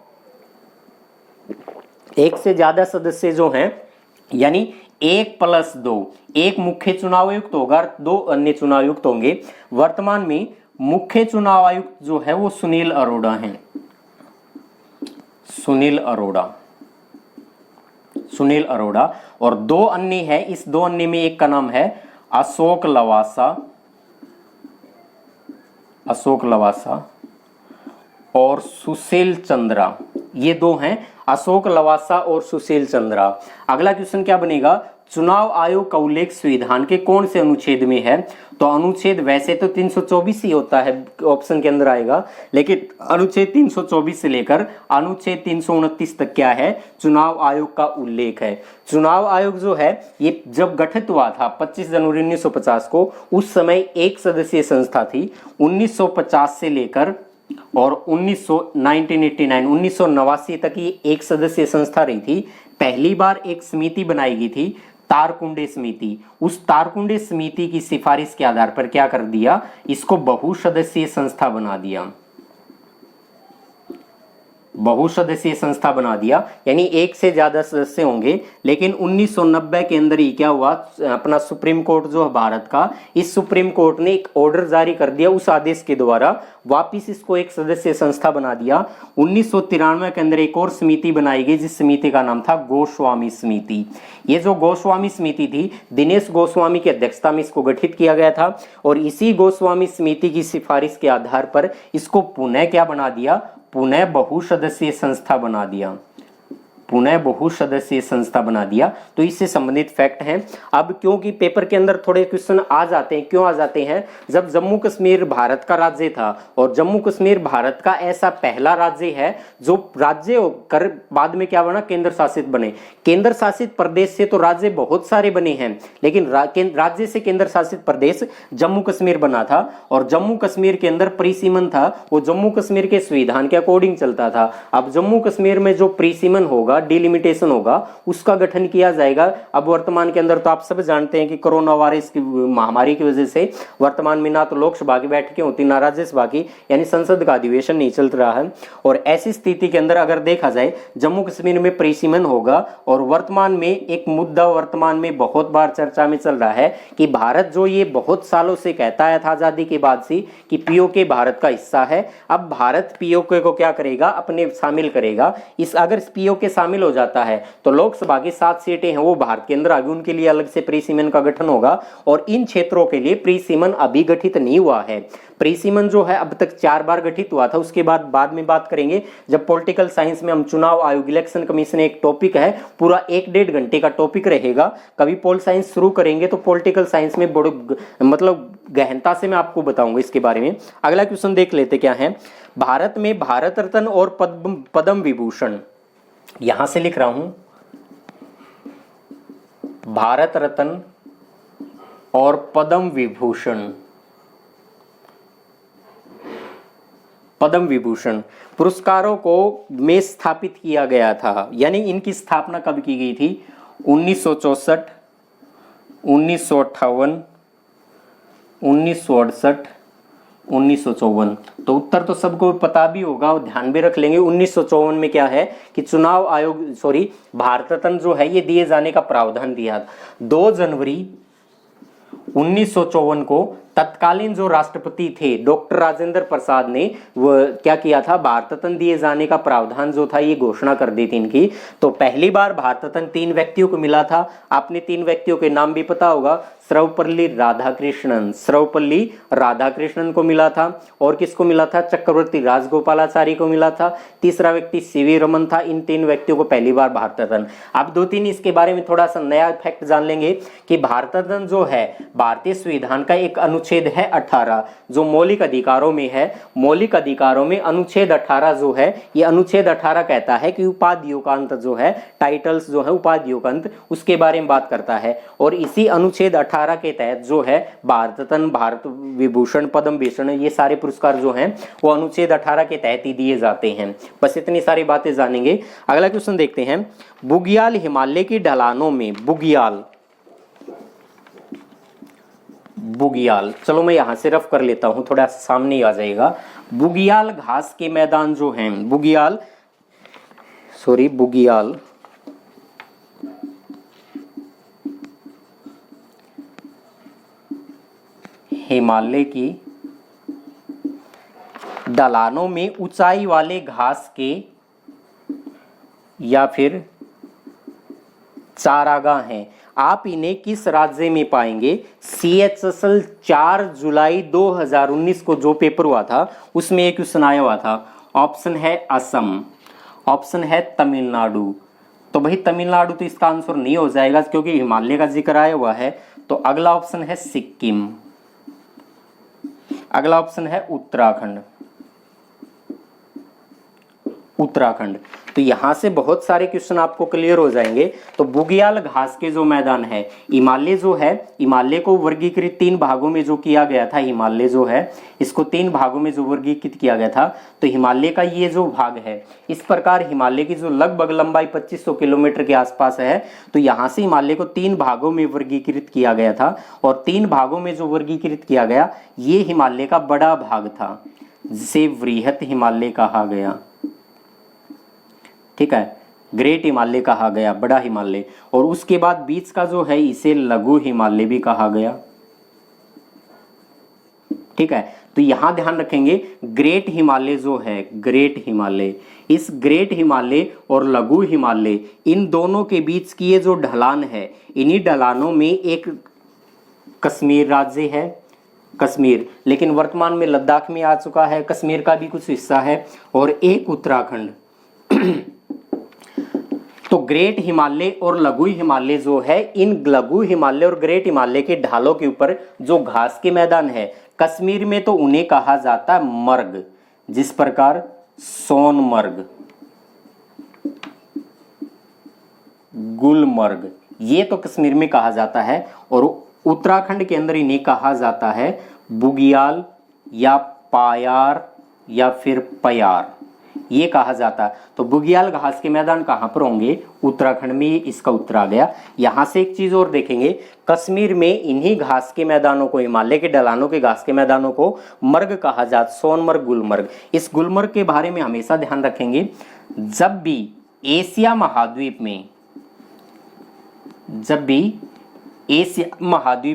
एक से ज्यादा सदस्य जो हैं, यानी 1+2, एक मुख्य चुनाव आयुक्त होगा, 2 अन्य चुनाव आयुक्त होंगे। वर्तमान में मुख्य चुनाव आयुक्त जो है वो सुनील अरोड़ा हैं, सुनील अरोड़ा। और 2 अन्य है, इस 2 अन्य में एक का नाम है अशोक लवासा और सुशील चंद्रा। ये 2 हैं, अशोक लवासा और सुशील चंद्रा। अगला क्वेश्चन क्या बनेगा? चुनाव आयोग का उल्लेख संविधान के कौन से अनुच्छेद में है? तो अनुच्छेद वैसे तो 324 ही होता है, ऑप्शन के अंदर आएगा, लेकिन अनुच्छेद 324 से लेकर अनुच्छेद 329 तक क्या है? चुनाव आयोग का उल्लेख है। चुनाव आयोग जो है ये जब गठित हुआ था 25 जनवरी 1950 को, उस समय एक सदस्यीय संस्था थी। 1950 से लेकर और 1989 तक ये एक सदस्यीय संस्था रही थी। पहली बार एक समिति बनाई गई थी, तारकुंडे समिति। उस तारकुंडे समिति की सिफारिश के आधार पर क्या कर दिया? इसको बहुसदस्यीय संस्था बना दिया, बहुसदस्यीय संस्था बना दिया, यानी एक से ज्यादा सदस्य होंगे। लेकिन 1990 के अंदर ही क्या हुआ? अपना सुप्रीम कोर्ट जो है भारत का, इस सुप्रीम कोर्ट ने एक ऑर्डर जारी कर दिया, उस आदेश के द्वारा वापिस इसको एक सदस्यीय संस्था बना दिया। 1993 के अंदर एक और समिति बनाई गई, जिस समिति का नाम था गोस्वामी समिति। ये जो गोस्वामी समिति थी, दिनेश गोस्वामी की अध्यक्षता में इसको गठित किया गया था, और इसी गोस्वामी समिति की सिफारिश के आधार पर इसको पुनः क्या बना दिया? पुनः बहुसदस्यीय संस्था बना दिया, पुनः बहुसदस्यीय संस्था बना दिया। तो इससे संबंधित फैक्ट हैं। अब क्योंकि पेपर के अंदर थोड़े क्वेश्चन आ जाते हैं, क्यों आ जाते हैं? जब जम्मू कश्मीर भारत का राज्य था, और जम्मू कश्मीर भारत का ऐसा पहला राज्य है जो राज्य कर बाद में क्या बना? केंद्र शासित बने। केंद्र शासित प्रदेश से तो राज्य बहुत सारे बने हैं, लेकिन राज्य से केंद्र शासित प्रदेश जम्मू कश्मीर बना था। और जम्मू कश्मीर के अंदर प्रीसीमन था, वो जम्मू कश्मीर के संविधान के अकॉर्डिंग चलता था। अब जम्मू कश्मीर में जो प्रीसीमन होगा, डिलिमिटेशन होगा, उसका गठन किया जाएगा। अब वर्तमान के अंदर तो आप सब जानते हैं कि कोरोना वायरस की महामारी की वजह से वर्तमान में ना तो लोकसभा की बैठकें होती, ना राज्यसभा की, यानी संसद का अधिवेशन नहीं चल रहा है। और ऐसी स्थिति के अंदर अगर देखा जाए, जम्मू कश्मीर में प्रीसीमन होगा। और वर्तमान में एक मुद्दा वर्तमान में बहुत बार चर्चा में चल रहा है कि भारत जो ये बहुत सालों से कहता है था आजादी के बाद से कि पीओके भारत का हिस्सा है, अब भारत पीओके को क्या करेगा? अपने शामिल करेगा। इस अगर पीओके शामिल हो जाता है तो लोकसभा की 7 सीटें हैं वो भारत के अंदर आगे, उनके लिए अलग से प्रीसीमन का गठन होगा। और इन क्षेत्रों के लिए प्रीसीमन अभी गठित नहीं हुआ है। प्रीसीमन जो है अब तक 4 बार गठित हुआ था, उसके बाद में बात करेंगे जब पॉलिटिकल साइंस में हम चुनाव आयोग, इलेक्शन कमीशन एक टॉपिक है, पूरा 1-1.5 घंटे का टॉपिक रहेगा। कभी पोल साइंस शुरू करेंगे तो पॉलिटिकल साइंस में बड़े मतलब गहनता से मैं आपको बताऊंगा इसके बारे में। अगला क्वेश्चन देख लेते क्या है। भारत में भारत रत्न और पद्म विभूषण, यहां से लिख रहा हूं, भारत रत्न और पद्म विभूषण पद्म विभूषण पुरस्कारों को में स्थापित किया गया था, यानी इनकी स्थापना कब की गई थी? 1964, 1958, 1968, 1954। तो उत्तर तो सबको पता भी होगा और ध्यान भी रख लेंगे। 1954 में क्या है कि चुनाव आयोग भारत रत्न जो है ये दिए जाने का प्रावधान दिया। 2 जनवरी 1954 को तत्कालीन जो राष्ट्रपति थे डॉक्टर राजेंद्र प्रसाद ने वो क्या किया था, भारत रत्न दिए जाने का प्रावधान जो था ये घोषणा कर दी थी इनकी। तो पहली बार भारत रत्न 3 व्यक्तियों को मिला था। आपने 3 व्यक्तियों के नाम भी पता होगा, सर्वपल्ली राधाकृष्णन को मिला था, और किसको मिला था? चक्रवर्ती राजगोपालाचारी को मिला था। तीसरा व्यक्ति सीवी रमन था। इन 3 व्यक्तियों को पहली बार भारत रत्न। अब 2-3 इसके बारे में थोड़ा सा नया फैक्ट जान लेंगे कि भारत रत्न जो है भारतीय संविधान का एक अनुच्छेद है 18 जो मौलिक अधिकारों में है। मौलिक अधिकारों में अनुच्छेद 18 जो है, ये अनुच्छेद 18 कहता है कि उपाधियों का अंत जो है, टाइटल्स जो है उपाधियों का अंत, उसके बारे में बात करता है। और इसी अनुच्छेद 18 के तहत जो है भारत रत्न, भारत विभूषण, पद्म भूषण, ये सारे पुरस्कार जो हैं वो अनुच्छेद 18 के तहत ही दिए जाते हैं। बस इतनी सारी बातें जानेंगे। अगला क्वेश्चन देखते हैं। बुग्याल हिमालय की ढलानों में, बुग्याल, चलो मैं यहां से रफ कर लेता हूं, थोड़ा सामने ही आ जाएगा। बुग्याल घास के मैदान जो हैं, बुग्याल हिमालय की ढलानों में ऊंचाई वाले घास के या फिर चारागाह हैं। आप इन्हें किस राज्य में पाएंगे? CHSL 4 जुलाई 2019 को जो पेपर हुआ था उसमें एक क्वेश्चन आया हुआ था। ऑप्शन है असम, ऑप्शन है तमिलनाडु। तो भाई तमिलनाडु तो इसका आंसर नहीं हो जाएगा क्योंकि हिमालय का जिक्र आया हुआ है। तो अगला ऑप्शन है सिक्किम, अगला ऑप्शन है उत्तराखंड। तो यहां से बहुत सारे क्वेश्चन आपको क्लियर हो जाएंगे। तो बुग्याल घास के जो मैदान है, हिमालय जो है, हिमालय को वर्गीकृत 3 भागों में जो किया गया था, हिमालय जो है इसको 3 भागों में जो वर्गीकृत किया गया था। तो हिमालय का ये जो भाग है, इस प्रकार हिमालय की जो लगभग लंबाई 2500 किलोमीटर के आसपास है। तो यहाँ से हिमालय को 3 भागों में वर्गीकृत किया गया था, और 3 भागों में जो वर्गीकृत किया गया ये हिमालय का बड़ा भाग था जिसे वृहत हिमालय कहा गया। ठीक है, ग्रेट हिमालय कहा गया, बड़ा हिमालय। और उसके बाद बीच का जो है इसे लघु हिमालय भी कहा गया। ठीक है, तो यहां ध्यान रखेंगे ग्रेट हिमालय जो है, ग्रेट हिमालय, इस ग्रेट हिमालय और लघु हिमालय इन दोनों के बीच की ये जो ढलान है, इन्हीं ढलानों में एक कश्मीर राज्य है, कश्मीर, लेकिन वर्तमान में लद्दाख में आ चुका है, कश्मीर का भी कुछ हिस्सा है, और एक उत्तराखंड। तो ग्रेट हिमालय और लघु हिमालय जो है, इन लघु हिमालय और ग्रेट हिमालय के ढालों के ऊपर जो घास के मैदान है, कश्मीर में तो उन्हें कहा जाता है मर्ग, जिस प्रकार सोनमर्ग, गुलमर्ग, ये तो कश्मीर में कहा जाता है। और उत्तराखंड के अंदर इन्हें कहा जाता है बुग्याल या पायार या फिर पयार, ये कहा जाता है। तो बुग्याल घास के मैदान कहाँ पर होंगे? उत्तराखंड में, इसका उत्तर आ गया। यहां से एक चीज और देखेंगे, कश्मीर में इन्हीं घास के मैदानों को, हिमालय के ढलानों के घास के मैदानों को मर्ग कहा जाता, सोनमर्ग, गुलमर्ग। इस गुलमर्ग के बारे में हमेशा ध्यान रखेंगे, जब भी एशिया महाद्वीप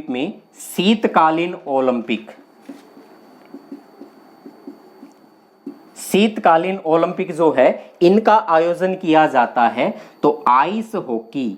में शीतकालीन ओलंपिक जो है इनका आयोजन किया जाता है, तो आइस हॉकी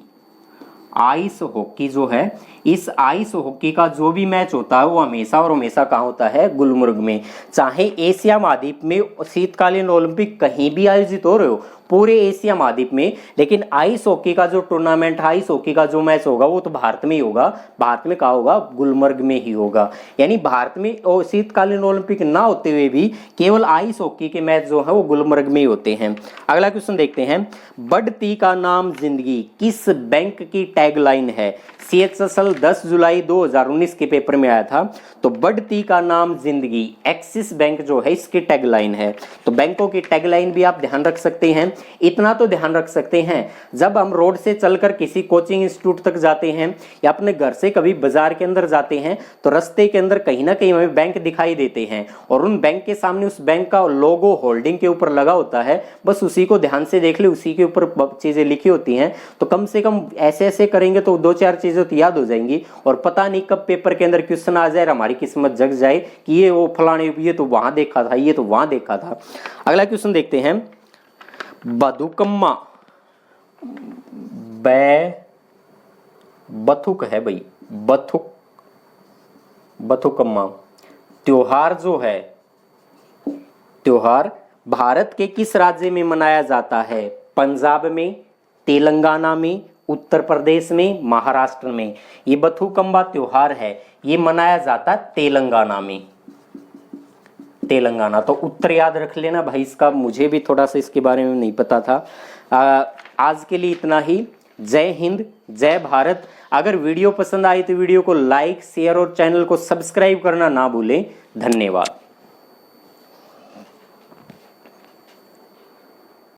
जो है, इस आइस हॉकी का जो भी मैच होता है वो हमेशा और हमेशा कहाँ होता है? गुलमर्ग में। चाहे एशिया महाद्वीप में शीतकालीन ओलंपिक कहीं भी आयोजित हो रहे हो, पूरे एशिया महाद्वीप में। लेकिन आइस हॉकी का जो टूर्नामेंट, आइस हॉकी का जो मैच होगा वो तो भारत में ही होगा। भारत में कहाँ होगा? गुलमर्ग में ही होगा। यानी भारत में और शीतकालीन ओलंपिक ना होते हुए भी केवल आइस हॉकी के मैच जो है वो गुलमर्ग में ही होते हैं। अगला क्वेश्चन देखते हैं, बढ़ती का नाम जिंदगी किस बैंक की टैगलाइन है? CHSL 10 जुलाई 2019 के पेपर में आया था। तो बढ़ती का नाम जिंदगी एक्सिस बैंक जो है इसकी टैगलाइन है। तो बैंकों की टैगलाइन भी आप ध्यान रख सकते हैं। इतना तो ध्यान रख सकते हैं, जब हम रोड से चलकर किसी कोचिंग इंस्टीट्यूट तक जाते हैं या अपने घर से कभी बाजार के अंदर जाते हैं तो रास्ते के अंदर कहीं ना कहीं हमें बैंक दिखाई देते हैं और उन बैंक के सामने उस बैंक का लोगो होल्डिंग के ऊपर लगा होता है। बस उसी को ध्यान से देख ले, उसी के ऊपर चीजें लिखी होती हैं। तो कम से कम ऐसे ऐसे करेंगे तो 2-4 चीजें तो याद हो जाएंगी और पता नहीं कब पेपर के अंदर क्वेश्चन आ जाए, हमारी किस्मत जग जाए कि ये वो फलाने, ये तो वहां देखा था, ये तो वहां देखा था। अगला क्वेश्चन देखते हैं, बथुकम्मा बथुक है भाई, बथुकम्मा त्योहार जो है, त्योहार भारत के किस राज्य में मनाया जाता है? पंजाब में, तेलंगाना में, उत्तर प्रदेश में, महाराष्ट्र में। ये बथुकम्मा त्योहार है ये मनाया जाता है तेलंगाना में, तेलंगाना। तो उत्तर याद रख लेना भाई इसका, मुझे भी थोड़ा सा इसके बारे में नहीं पता था। आज के लिए इतना ही। जय हिंद, जय भारत। अगर वीडियो पसंद आई तो वीडियो को लाइक, शेयर और चैनल को सब्सक्राइब करना ना भूलें। धन्यवाद।